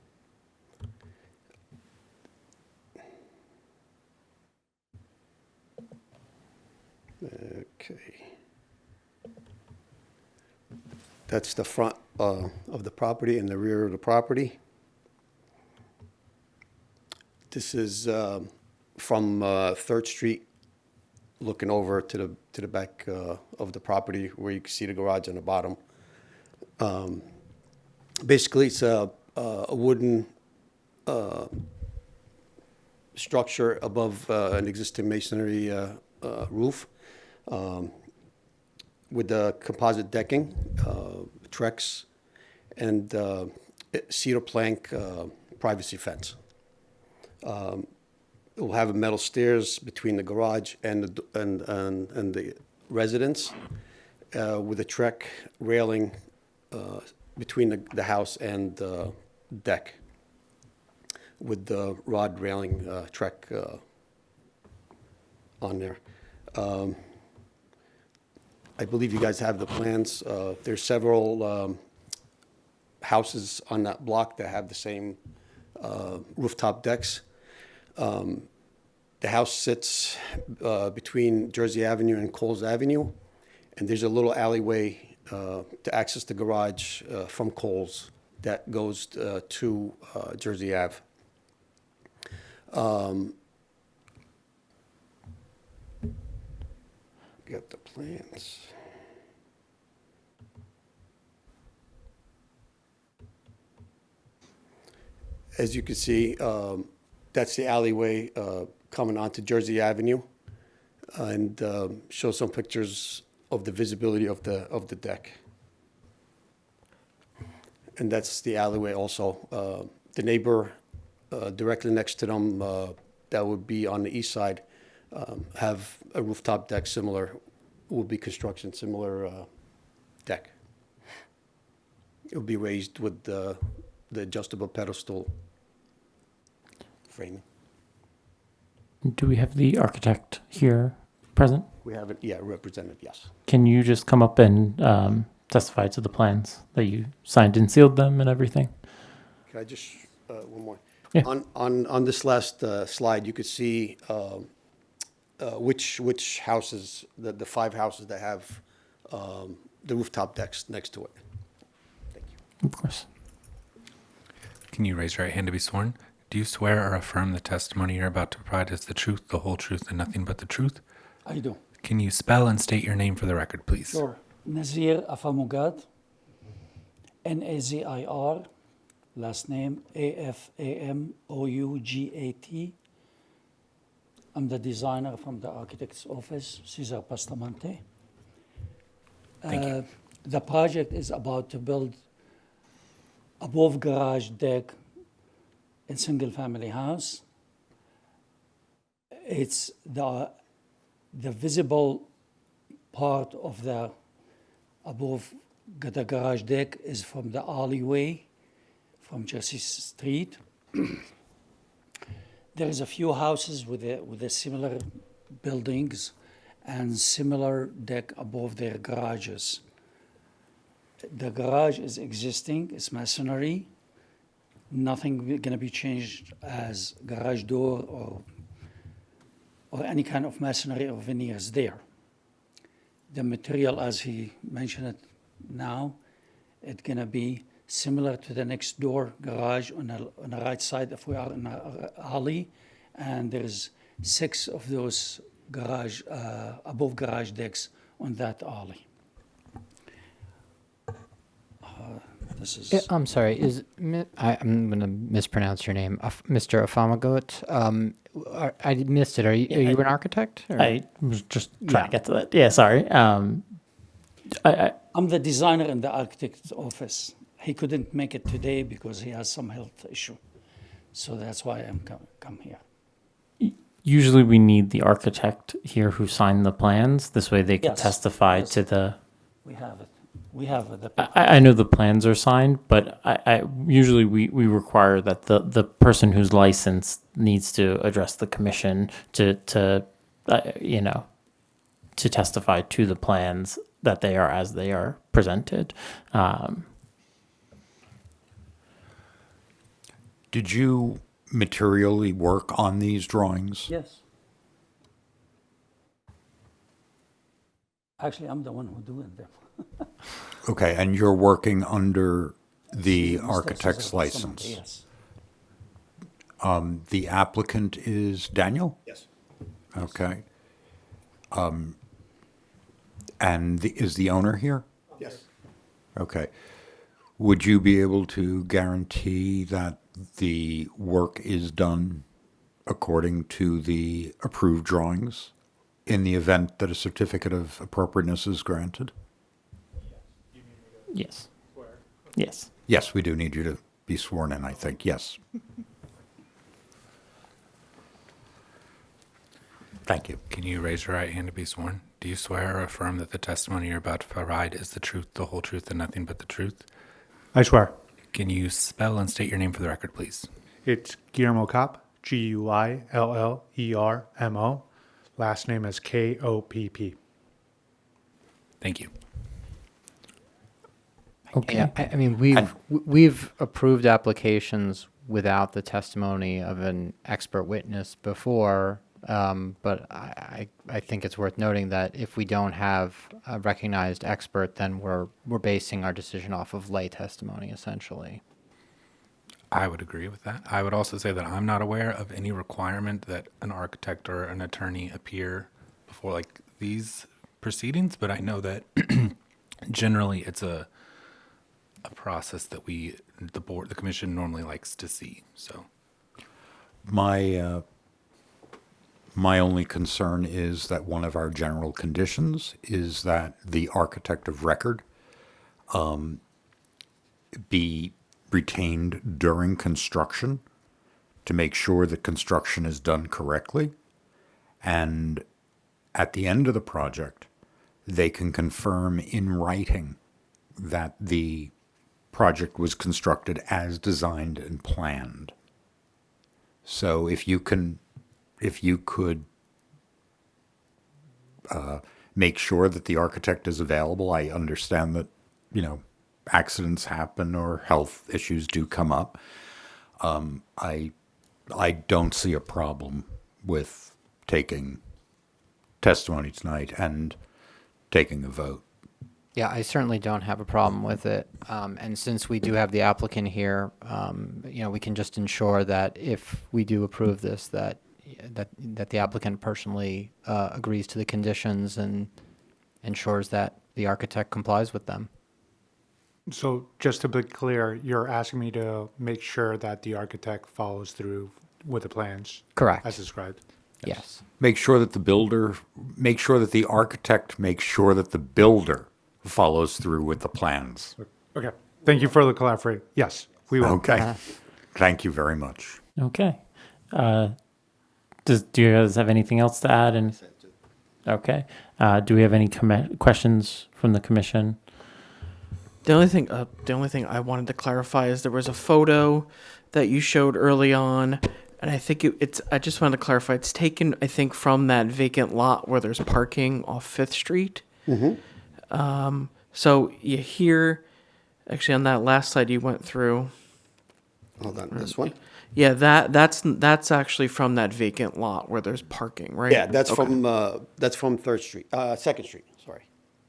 Okay. That's the front of the property and the rear of the property. This is from 3rd Street, looking over to the back of the property where you can see the garage on the bottom. Basically, it's a wooden structure above an existing masonry roof with the composite decking, Trex, and cedar plank privacy fence. It will have a metal stairs between the garage and the residence with a Trek railing between the house and the deck with the rod railing Trek on there. I believe you guys have the plans. There's several houses on that block that have the same rooftop decks. The house sits between Jersey Avenue and Coles Avenue, and there's a little alleyway to access the garage from Coles that goes to Jersey Ave. Get the plans. As you can see, that's the alleyway coming onto Jersey Avenue, and show some pictures of the visibility of the deck. And that's the alleyway also. The neighbor directly next to them, that would be on the east side, have a rooftop deck similar, will be construction similar deck. It will be raised with the adjustable pedestal framing. Do we have the architect here present? We have it, yeah, represented, yes. Can you just come up and testify to the plans that you signed and sealed them and everything? Can I just, one more? Yeah. On this last slide, you could see which houses, the 5 houses that have the rooftop decks next to it. Thank you. Of course. Can you raise your right hand to be sworn? Do you swear or affirm the testimony you're about to provide is the truth, the whole truth, and nothing but the truth? I do. Can you spell and state your name for the record, please? Sure. Nazir Afamugad, Nazir, last name Afamougat. I'm the designer from the architect's office, Cesar Pastamante. Thank you. The project is about to build above garage deck in single family house. It's the visible part of the above the garage deck is from the alleyway from Jersey Street. There is a few houses with a similar buildings and similar deck above their garages. The garage is existing, it's masonry. Nothing going to be changed as garage door or any kind of masonry or veneers there. The material, as he mentioned it now, it's going to be similar to the next door garage on the right side if we are in an alley, and there's 6 of those garage above garage decks on that alley. This is I'm sorry. I'm going to mispronounce your name, Mr. Afamagot. I missed it. Are you an architect? Or? I was just trying to get to that. Yeah, sorry. I'm the designer in the architect's office. He couldn't make it today because he has some health issue, so that's why I'm come here. Usually we need the architect here who signed the plans. This way they can Yes. testify to the... We have it. We have it. I know the plans are signed, but I usually we require that the person who's licensed needs to address the commission to testify to the plans that they are as they are presented. Did you materially work on these drawings? Yes. Actually, I'm the one who doing them. Okay, and you're working under the Mr. architect's Cesar license? Yes. The applicant is Daniel? Yes. Okay. And is the owner here? Yes. Okay. Would you be able to guarantee that the work is done according to the approved drawings in the event that a certificate of appropriateness is granted? Yes. Yes. Yes, we do need you to be sworn in, I think. Yes. Thank you. Can you raise your right hand to be sworn? Do you swear or affirm that the testimony you're about to provide is the truth, the whole truth, and nothing but the truth? I swear. Can you spell and state your name for the record, please? It's Guillermo Kopp, Guillermo. Last name is Kopp. Thank you. Okay. Yeah, I mean, we've approved applications without the testimony of an expert witness before, but I think it's worth noting that if we don't have a recognized expert, then we're basing our decision off of lay testimony, essentially. I would agree with that. I would also say that I'm not aware of any requirement that an architect or an attorney appear before like these proceedings, but I know that generally it's a process that the commission normally likes to see. So My only concern is that one of our general conditions is that the architect of record be retained during construction to make sure that construction is done correctly. And at the end of the project, they can confirm in writing that the project was constructed as designed and planned. So if you could make sure that the architect is available, I understand that, accidents happen or health issues do come up. I don't see a problem with taking testimony tonight and taking a vote. Yeah, I certainly don't have a problem with it. And since we do have the applicant here, we can just ensure that if we do approve this, that the applicant personally agrees to the conditions and ensures that the architect complies with them. So just to be clear, you're asking me to make sure that the architect follows through with the plans? Correct. As described? Yes. Make sure that the architect makes sure that the builder follows through with the plans. Okay. Thank you for the clarification. Yes, we will. Okay. Thank you very much. Okay. Do you guys have anything else to add? Okay. Do we have any questions from the commission? The only thing I wanted to clarify is there was a photo that you showed early on, and I think it's. I just wanted to clarify. It's taken, I think, from that vacant lot where there's parking off 5th Street. Mm-hmm. So you hear, actually, on that last slide you went through. Hold on, this one. Yeah, that's actually from that vacant lot where there's parking, right? Yeah, that's Okay. from 3rd Street, 2nd Street. Sorry.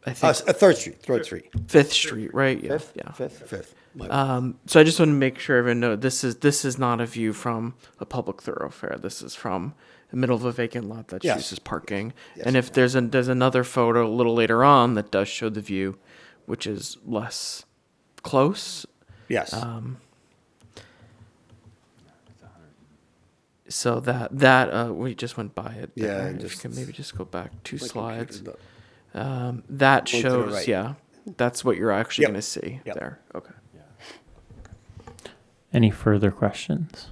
I think 3rd Street. 3rd Street. 5th Street, right? Yeah. 5th. Yeah. 5th. So I just want to make sure everyone knows this is not a view from a public thoroughfare. This is from the middle of a vacant lot that Yes. uses parking. Yes. And if there's another photo a little later on that does show the view, which is less close. Yes. So that we just went by it. Yeah, there. and If you just- can maybe just go back 2 My slides. computer That to the shows, right. yeah, that's what you're actually Yep. going to see Yep. there. Okay. Any further questions?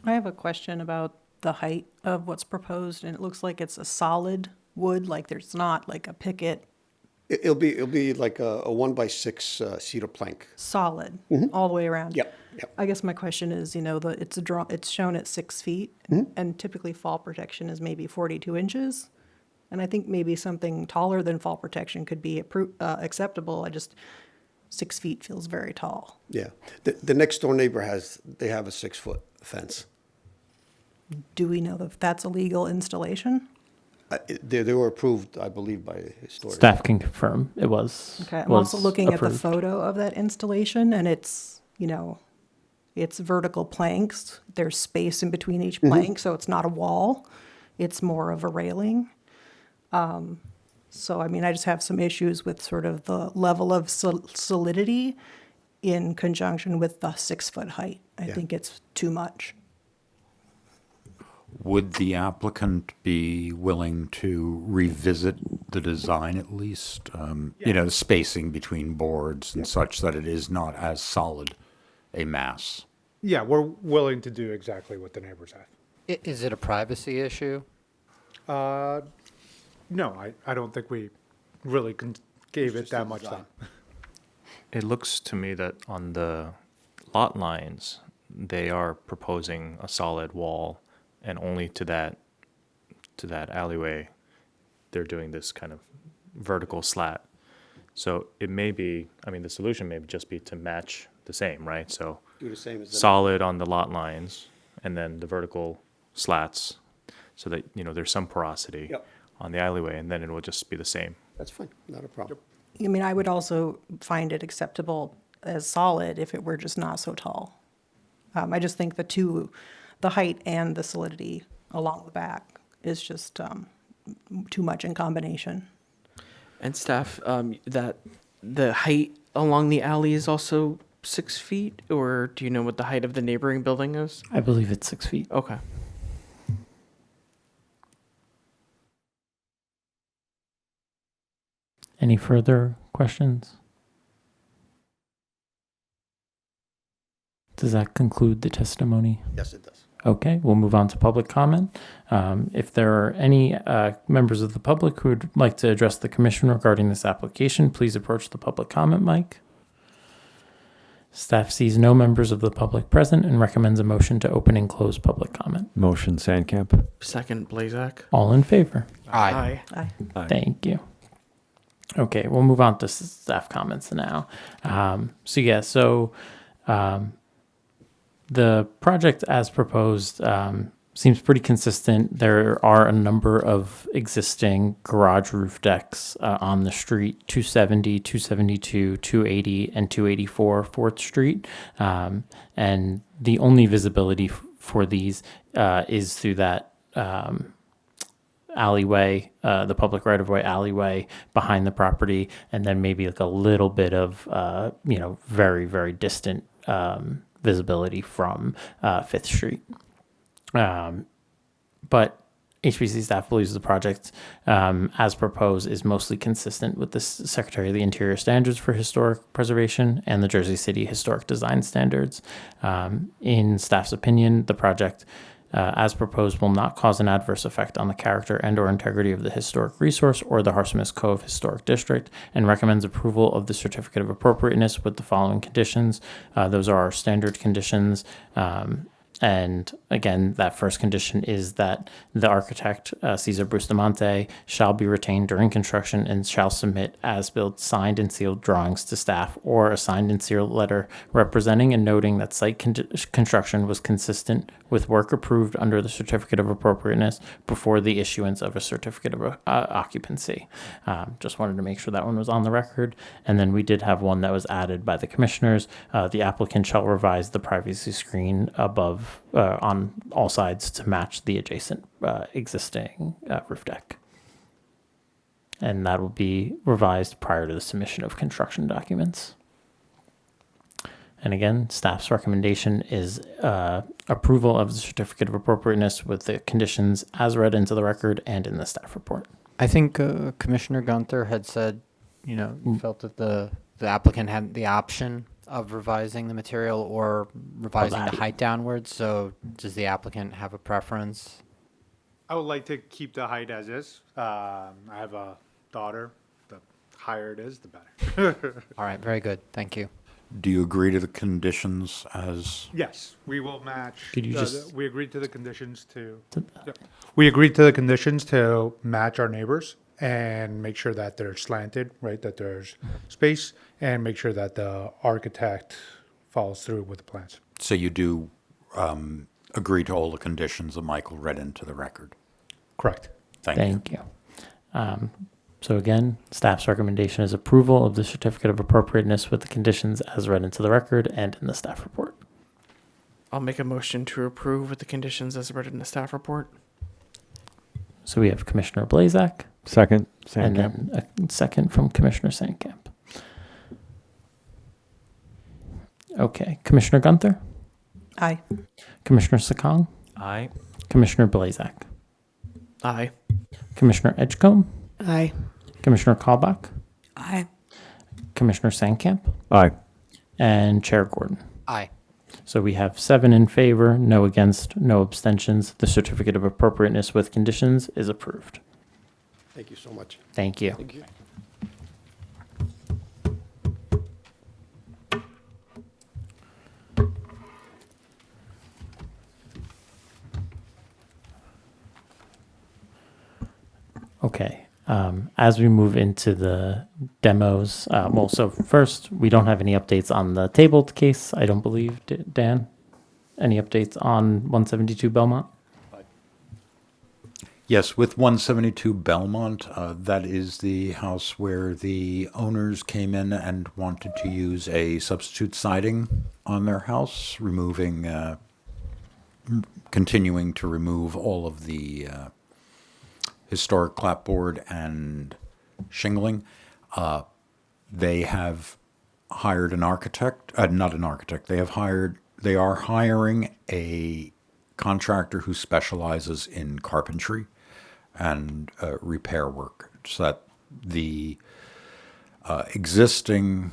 I have a question about the height of what's proposed, and it looks like it's a solid wood, like there's not like a picket, It'll be like a 1x6 cedar plank. solid all the way around. Yep. Yep. I guess my question is, it's shown at 6 feet, and typically fall protection is maybe 42 inches. And I think maybe something taller than fall protection could be acceptable. 6 feet feels very tall. Yeah. The next door neighbor they have a 6-foot fence. Do we know if that's a legal installation? They were approved, I believe, by historic. Staff can confirm it was. Okay, I'm was also looking at the approved. photo of that installation, and it's vertical planks. There's space in between each plank, so it's not a wall. It's more of a railing. So, I just have some issues with sort of the level of solidity in conjunction with the 6-foot height. I Yeah. think it's too much. Would the applicant be willing to revisit the design at least? You know, the spacing between boards and such that it is not as solid a mass? Yeah, we're willing to do exactly what the neighbors have. Is it a privacy issue? No, I don't think we really gave it that much time. It looks to me that on the lot lines, they are proposing a solid wall, and only to that alleyway, they're doing this kind of vertical slat. So it may be, I mean, the solution may just be to match the same, right? So Do the same as the- solid on the lot lines, and then the vertical slats, so that, you know, there's some porosity Yep. on the alleyway, and then it will just be the same. That's fine, not a problem. I mean, I would also find it acceptable as solid if it were just not so tall. I just think the height and the solidity along the back is just too much in combination. And staff, that the height along the alley is also 6 feet, or do you know what the height of the neighboring building is? I believe it's 6 feet. Okay. Any further questions? Does that conclude the testimony? Yes, it does. Okay, we'll move on to public comment. If there are any members of the public who would like to address the commission regarding this application, please approach the public comment mic. Staff sees no members of the public present and recommends a motion to open and close public comment. Motion Sandcamp. Second, Blazak. All in favor? Aye. Aye. Aye. Thank you. Okay, we'll move on to staff comments now. The project as proposed seems pretty consistent. There are a number of existing garage roof decks on the street, 270, 272, 280, and 284 4th Street. And the only visibility for these is through that alleyway, the public right-of-way alleyway behind the property, and then maybe like a little bit of, very, very distant visibility from 5th Street. But HPC staff believes the project, as proposed, is mostly consistent with the Secretary of the Interior standards for historic preservation and the Jersey City Historic Design Standards. In staff's opinion, the project, as proposed, will not cause an adverse effect on the character and or integrity of the historic resource or the Harsomist Cove Historic District, and recommends approval of the certificate of appropriateness with the following conditions. Those are our standard conditions. And again, that first condition is that the architect, Cesar Bustamante, shall be retained during construction and shall submit as-built signed and sealed drawings to staff or a signed and sealed letter representing and noting that site construction was consistent with work approved under the certificate of appropriateness before the issuance of a certificate of occupancy. Just wanted to make sure that one was on the record. And then we did have one that was added by the commissioners. The applicant shall revise the privacy screen above on all sides to match the adjacent existing roof deck. And that will be revised prior to the submission of construction documents. And again, staff's recommendation is approval of the certificate of appropriateness with the conditions as read into the record and in the staff report. I think Commissioner Gunther had said, felt that the applicant had the option of revising the material or revising the height downwards. So does the applicant have a preference? I would like to keep the height as is. I have a daughter. The higher it is, the better. All right, very good. Thank you. Do you agree to the conditions as? Yes, we will match. Could you just- We agreed to the conditions We agreed to the conditions to match our neighbors and make sure that they're slanted, right? That there's space, and make sure that the architect follows through with the plans. So you do agree to all the conditions that Michael read into the record? Correct. Thank you. So again, staff's recommendation is approval of the certificate of appropriateness with the conditions as read into the record and in the staff report. I'll make a motion to approve with the conditions as read in the staff report. So we have Commissioner Blazak. Second, And Sandcamp. then a second from Commissioner Sandcamp. Okay, Commissioner Gunther, Aye. Commissioner Sakong, Aye. Commissioner Blazak, Aye. Commissioner Edgecombe, Aye. Commissioner Kallbach, Aye. Commissioner Sandcamp, Aye. and Chair Gordon. Aye. So we have 7 in favor, no against, no abstentions. The certificate of appropriateness with conditions is approved. Thank you so much. Thank you. Thank you. Okay. As we move into the demos, well, so first, we don't have any updates on the tabled case, I don't believe, Dan? Any updates on 172 Belmont? Yes, with 172 Belmont, that is the house where the owners came in and wanted to use a substitute siding on their house, continuing to remove all of the historic clapboard and shingling. They have hired an architect, not an architect, they are hiring a contractor who specializes in carpentry and repair work, so that the existing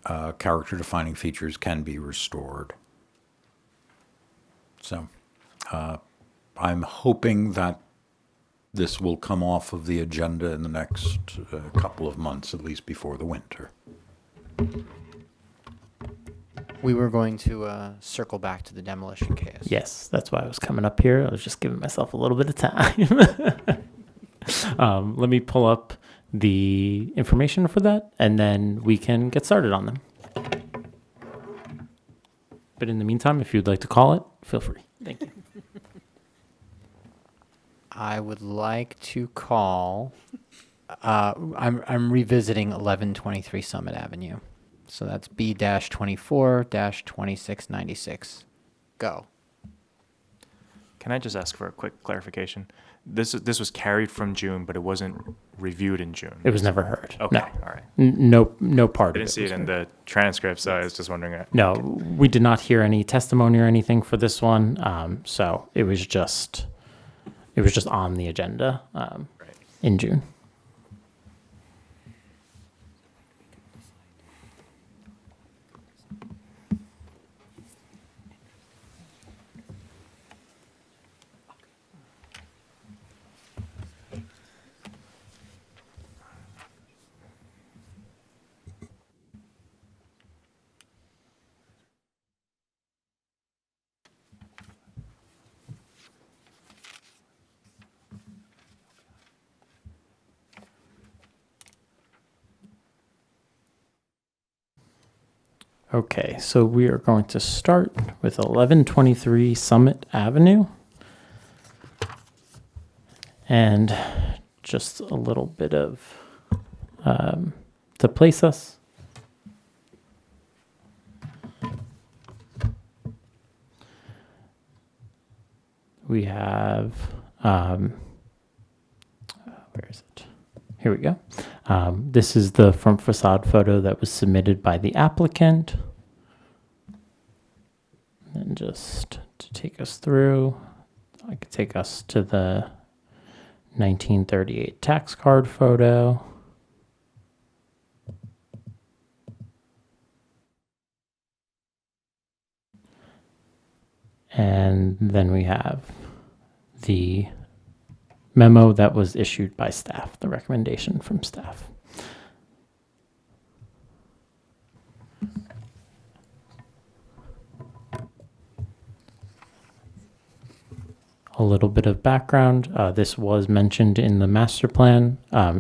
character-defining features can be restored. So I'm hoping that this will come off of the agenda in the next couple of months, at least before the winter. We were going to circle back to the demolition case. Yes, that's why I was coming up here. I was just giving myself a little bit of time. Let me pull up the information for that, and then we can get started on them. But in the meantime, if you'd like to call it, feel free. Thank you. I would like to call. I'm revisiting 1123 Summit Avenue, so that's B-24-2696. Go. Can I just ask for a quick clarification? This was carried from June, but it wasn't reviewed in June. It was never heard. Okay, No. all right. No part I of it. didn't see was it in heard. the transcript, so I was just wondering. No, we did not hear any testimony or anything for this one. So it was just on the agenda in June. Okay, so we are going to start with 1123 Summit Avenue. And just a little bit of, to place us. We have, where is it? Here we go. This is the front facade photo that was submitted by the applicant. And just to take us through, I could take us to the 1938 tax card photo. And then we have the memo that was issued by staff, the recommendation from staff. A little bit of background. This was mentioned in the master plan.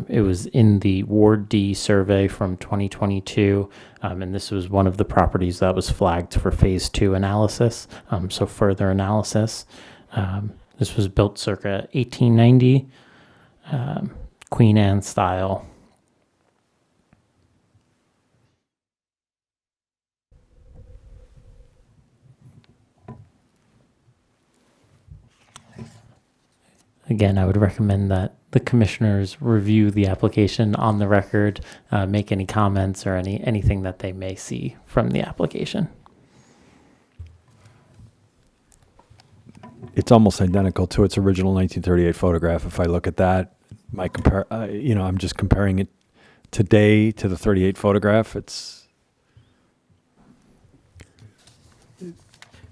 It was in the Ward D survey from 2022, and this was one of the properties that was flagged for phase 2 analysis, so further analysis. This was built circa 1890, Queen Anne style. Again, I would recommend that the commissioners review the application on the record, make any comments or anything that they may see from the application. it's almost identical to its original 1938 photograph. If I look at that, I'm just comparing it today to the 38 photograph. It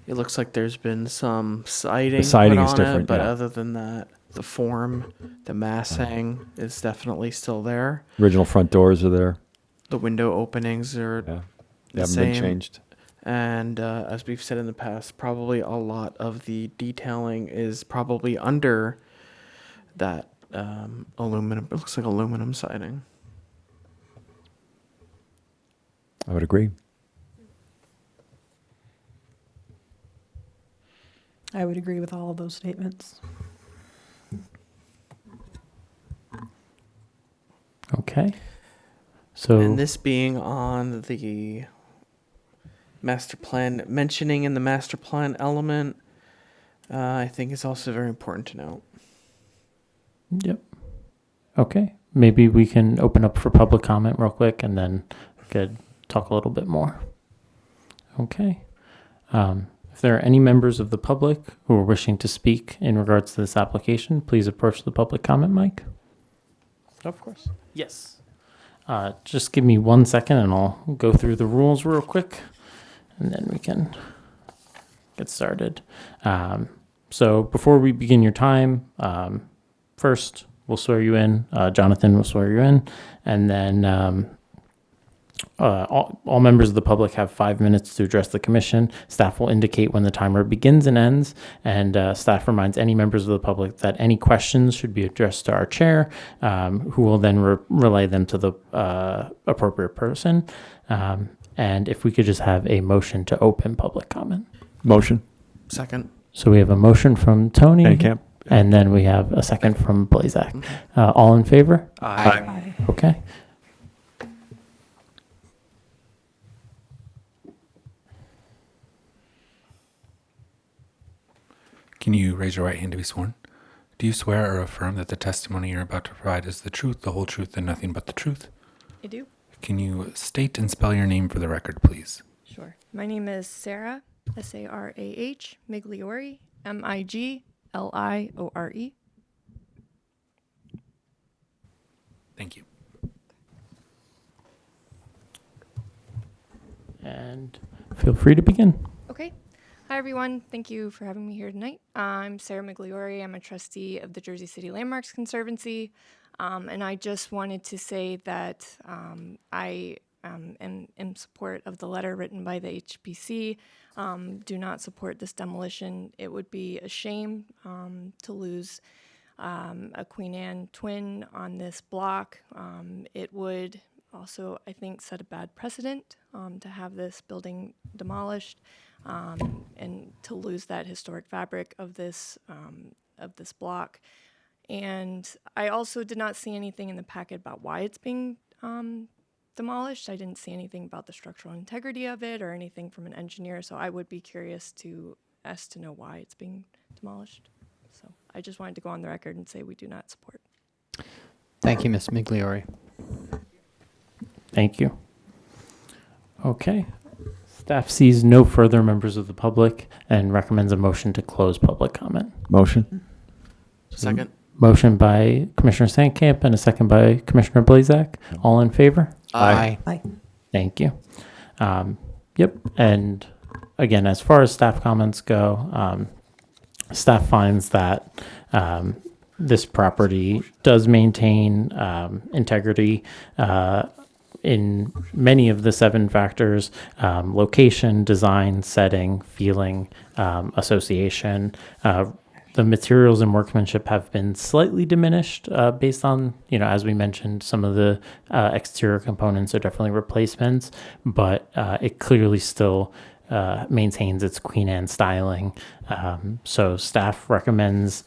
looks like there's been some siding, siding put is on different, it, but yeah. other than that, the form, the massing is definitely still there. Original front doors are there. The window openings are Yeah. They the haven't same. been changed. And as we've said in the past, probably a lot of the detailing is probably under that aluminum. It looks like aluminum siding. I would agree. I would agree with all of those statements. Okay. So And this being on the master plan, mentioning in the master plan element, I think is also very important to note. Yep. Okay. Maybe we can open up for public comment real quick and then we could talk a little bit more. Okay. If there are any members of the public who are wishing to speak in regards to this application, please approach the public comment mic. Of course. Yes. Just give me 1 second and I'll go through the rules real quick and then we can get started. So before we begin your time, first we'll swear you in. Jonathan will swear you in, and then all members of the public have 5 minutes to address the commission. Staff will indicate when the timer begins and ends, and staff reminds any members of the public that any questions should be addressed to our chair, who will then relay them to the appropriate person. And if we could just have a motion to open public comment. Motion. Second. So we have a motion from Tony. Handicap. And then we have a second from Blazak. All in favor? Aye. Okay. Can you raise your right hand to be sworn? Do you swear or affirm that the testimony you're about to provide is the truth, the whole truth, and nothing but the truth? I do. Can you state and spell your name for the record, please? Sure. My name is Sarah, Sarah Migliore, Migliore. Thank you. And feel free to begin. Okay. Hi, everyone. Thank you for having me here tonight. I'm Sarah Migliore. I'm a trustee of the Jersey City Landmarks Conservancy. And I just wanted to say that I am in support of the letter written by the HPC. Do not support this demolition. It would be a shame to lose a Queen Anne twin on this block. It would also, I think, set a bad precedent to have this building demolished and to lose that historic fabric of this block. And I also did not see anything in the packet about why it's being demolished. I didn't see anything about the structural integrity of it or anything from an engineer, so I would be curious to know why it's being demolished. So I just wanted to go on the record and say we do not support. Thank you, Ms. Migliore. Thank you. Okay. Staff sees no further members of the public and recommends a motion to close public comment. Motion. Second. Motion by Commissioner Sandcamp and a second by Commissioner Blazak. All in favor? Aye. Aye. Thank you. Yep. And again, as far as staff comments go, staff finds that this property does maintain integrity in many of the 7 factors: location, design, setting, feeling, association. The materials and workmanship have been slightly diminished based on, as we mentioned, some of the exterior components are definitely replacements, but it clearly still maintains its Queen Anne styling. So staff recommends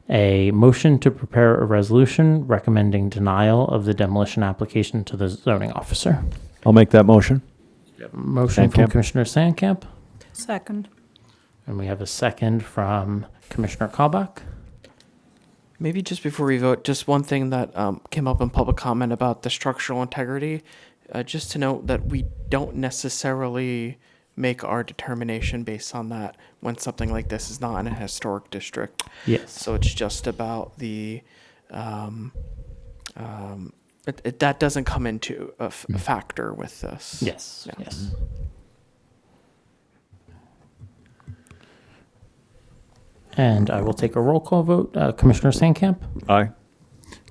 a motion to prepare a resolution recommending denial of the demolition application to the zoning officer. I'll make that motion. Motion from Sandcamp. Commissioner Sandcamp, Second. and we have a second from Commissioner Kalbach. Maybe just before we vote, just one thing that came up in public comment about the structural integrity. Just to note that we don't necessarily make our determination based on that when something like this is not in a historic district. Yes. So it's just about the, that doesn't come into a factor with this. Yes. Yeah. Yes. And I will take a roll call vote. Commissioner Sandcamp, Aye.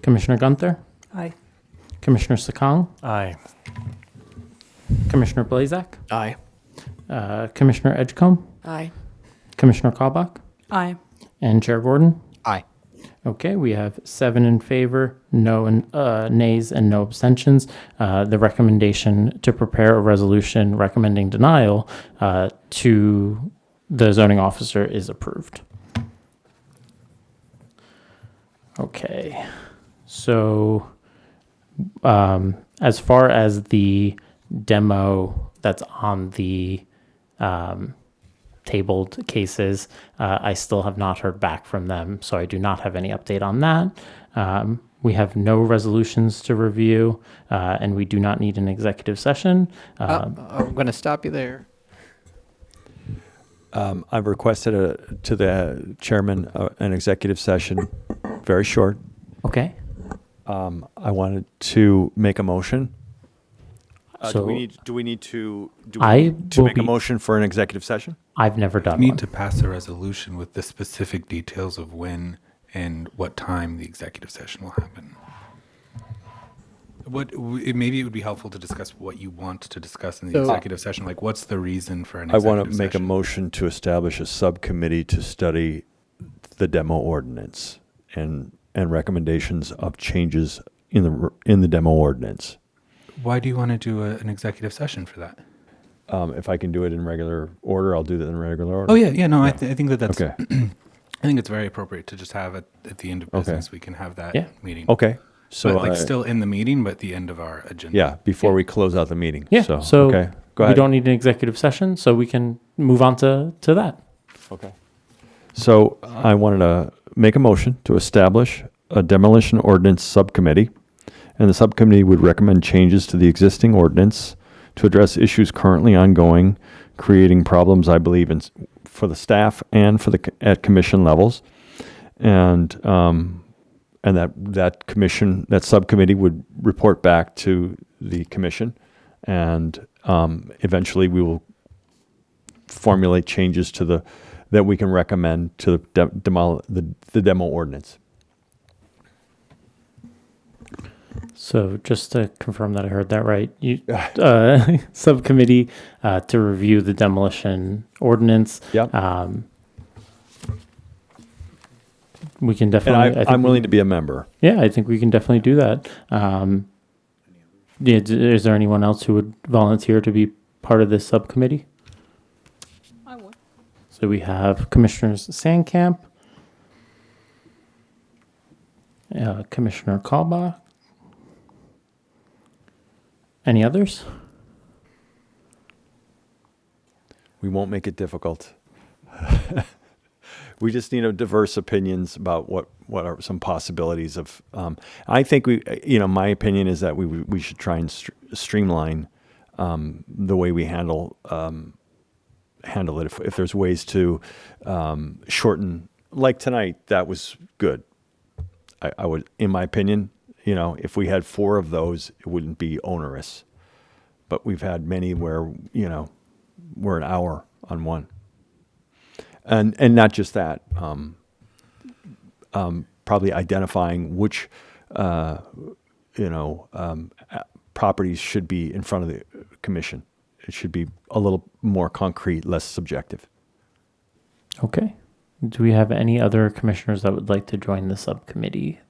Commissioner Gunther, Aye. Commissioner Sakong, Aye. Commissioner Blazak, Aye. Commissioner Edgecombe, Aye. Commissioner Karbach, Aye. and Chair Gordon. Aye. Okay, we have 7 in favor, no nays, and no abstentions. The recommendation to prepare a resolution recommending denial to the zoning officer is approved. Okay, so as far as the demo that's on the tabled cases, I still have not heard back from them, so I do not have any update on that. We have no resolutions to review, and we do not need an executive session. I'm going to stop you there. I've requested to the chairman an executive session, very short. Okay. I wanted to make a motion. So do we need to I will make a be- motion for an executive session? I've never done We one. need to pass a resolution with the specific details of when and what time the executive session will happen. Maybe it would be helpful to discuss what you want to discuss in the So- executive session. Like, what's the reason for an I executive want to make a session? motion to establish a subcommittee to study the demo ordinance and recommendations of changes in the demo ordinance. Why do you want to do an executive session for that? If I can do it in regular order, I'll do that in regular order. Oh yeah. No, I think that's. Okay. I think it's very appropriate to just have it at the end of business. We can have that Yeah. meeting. Okay. So So still in the meeting, but the end of our agenda. yeah, before we close out the meeting. Yeah, So, so okay. Go we ahead. don't need an executive session, so we can move on to that. Okay. So I wanted to make a motion to establish a demolition ordinance subcommittee, and the subcommittee would recommend changes to the existing ordinance to address issues currently ongoing, creating problems, I believe, for the staff and at commission levels, and that subcommittee would report back to the commission, and eventually we will formulate changes that we can recommend to the demo ordinance. So just to confirm that I heard that right, you subcommittee to review the demolition ordinance. Yep. We can And definitely. I'm willing to be a member. Yeah, I think we can definitely do that. Is there anyone else who would volunteer to be part of this subcommittee? I would. So we have Commissioners Sandcamp, Commissioner Karbach. Any others? We won't make it difficult. We just need diverse opinions about what are some possibilities of. I think my opinion is that we should try and streamline the way we handle it. If there's ways to shorten, like tonight, that was good. I would, in my opinion, if we had 4 of those, it wouldn't be onerous. But we've had many where we're an hour on one. And not just that, probably identifying which, properties should be in front of the commission. It should be a little more concrete, less subjective. Okay. Do we have any other commissioners that would like to join the subcommittee?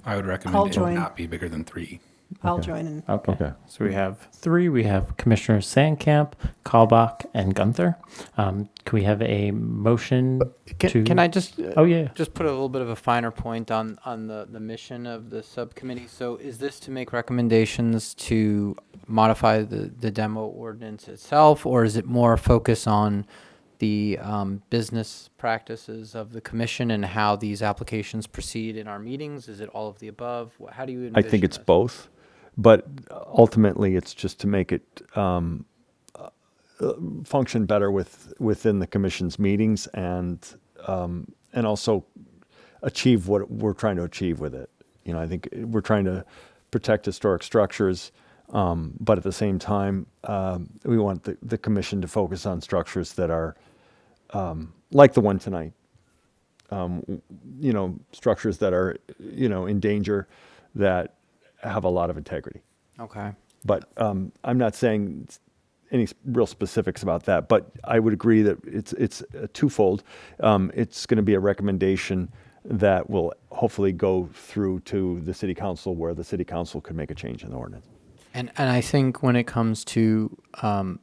I would recommend I'll it join. not be bigger than 3. I'll Okay. join in. Okay. So we have 3. We have Commissioners Sandcamp, Karbach, and Gunther. Can we have a motion to? Can I just Oh, yeah. just put a little bit of a finer point on the mission of the subcommittee? So is this to make recommendations to modify the demo ordinance itself, or is it more focus on the business practices of the commission and how these applications proceed in our meetings? Is it all of the above? How do you envision I think it's this? both, but ultimately it's just to make it function better within the commission's meetings and also achieve what we're trying to achieve with it. You know, I think we're trying to protect historic structures, but at the same time, we want the commission to focus on structures that are like the one tonight. You know, structures that are, you know, in danger, that have a lot of integrity. Okay. But I'm not saying any real specifics about that, but I would agree that it's twofold. It's going to be a recommendation that will hopefully go through to the city council, where the city council could make a change in the ordinance. And I think when it comes to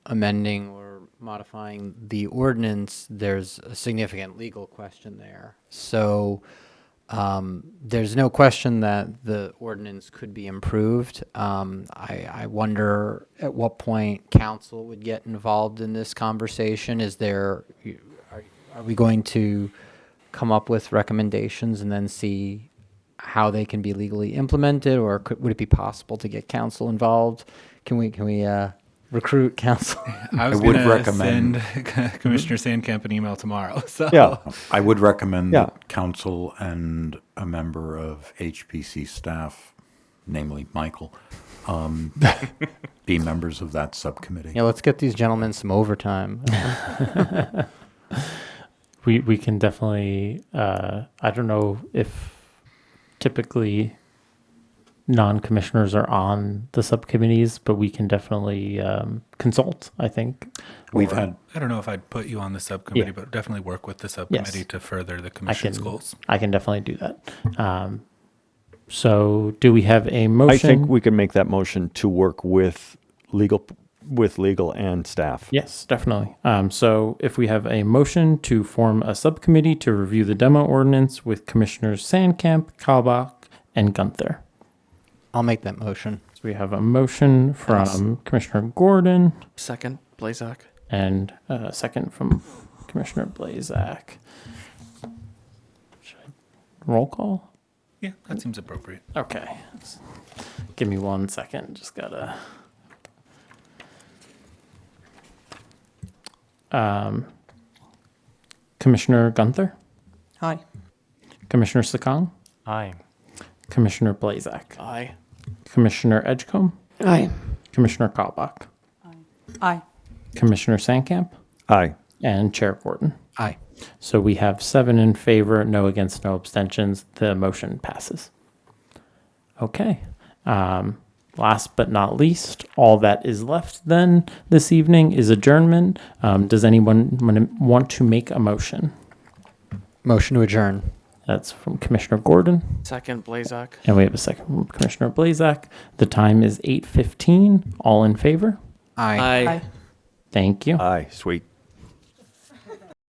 amending or modifying the ordinance, there's a significant legal question there. So there's no question that the ordinance could be improved. I wonder at what point council would get involved in this conversation. Are we going to come up with recommendations and then see how they can be legally implemented, or would it be possible to get council involved? Can we recruit council? I was would going to recommend- send Commissioner Sandcamp an email tomorrow. So Yeah. I would recommend Yeah. that council and a member of HPC staff, namely Michael, be members of that subcommittee. Yeah, let's get these gentlemen some overtime. We can definitely, I don't know if typically non-commissioners are on the subcommittees, but we can definitely consult, I think. We've Or- had I don't know if I'd put you on the subcommittee, Yeah. but definitely work with the subcommittee Yes. to further the I commission's can, goals. I can definitely do that. So do we have a motion? I think we can make that motion to work with legal and staff. Yes, definitely. So if we have a motion to form a subcommittee to review the demo ordinance with Commissioners Sandcamp, Kalbach, and Gunther. I'll make that motion. So we have a motion from Commissioner Gordon Second, Blazak. and a second from Commissioner Blazak. Should I roll call? Yeah, that seems appropriate. Okay. Give me 1 second. Just gotta. Commissioner Gunther, Hi. Commissioner Sakong, Aye. Commissioner Blazak, Aye. Commissioner Edgecombe, Aye. Commissioner Kalbach, Aye. Commissioner Sandcamp, Aye. and Chair Gordon. Aye. So we have 7 in favor, no against, no abstentions. The motion passes. Okay. Last but not least, all that is left then this evening is adjournment. Does anyone want to make a motion? Motion to adjourn. That's from Commissioner Gordon, Second, Blazak. and we have a second from Commissioner Blazak. The time is 8:15. All in favor? Aye. Aye. Thank you. Aye. Sweet.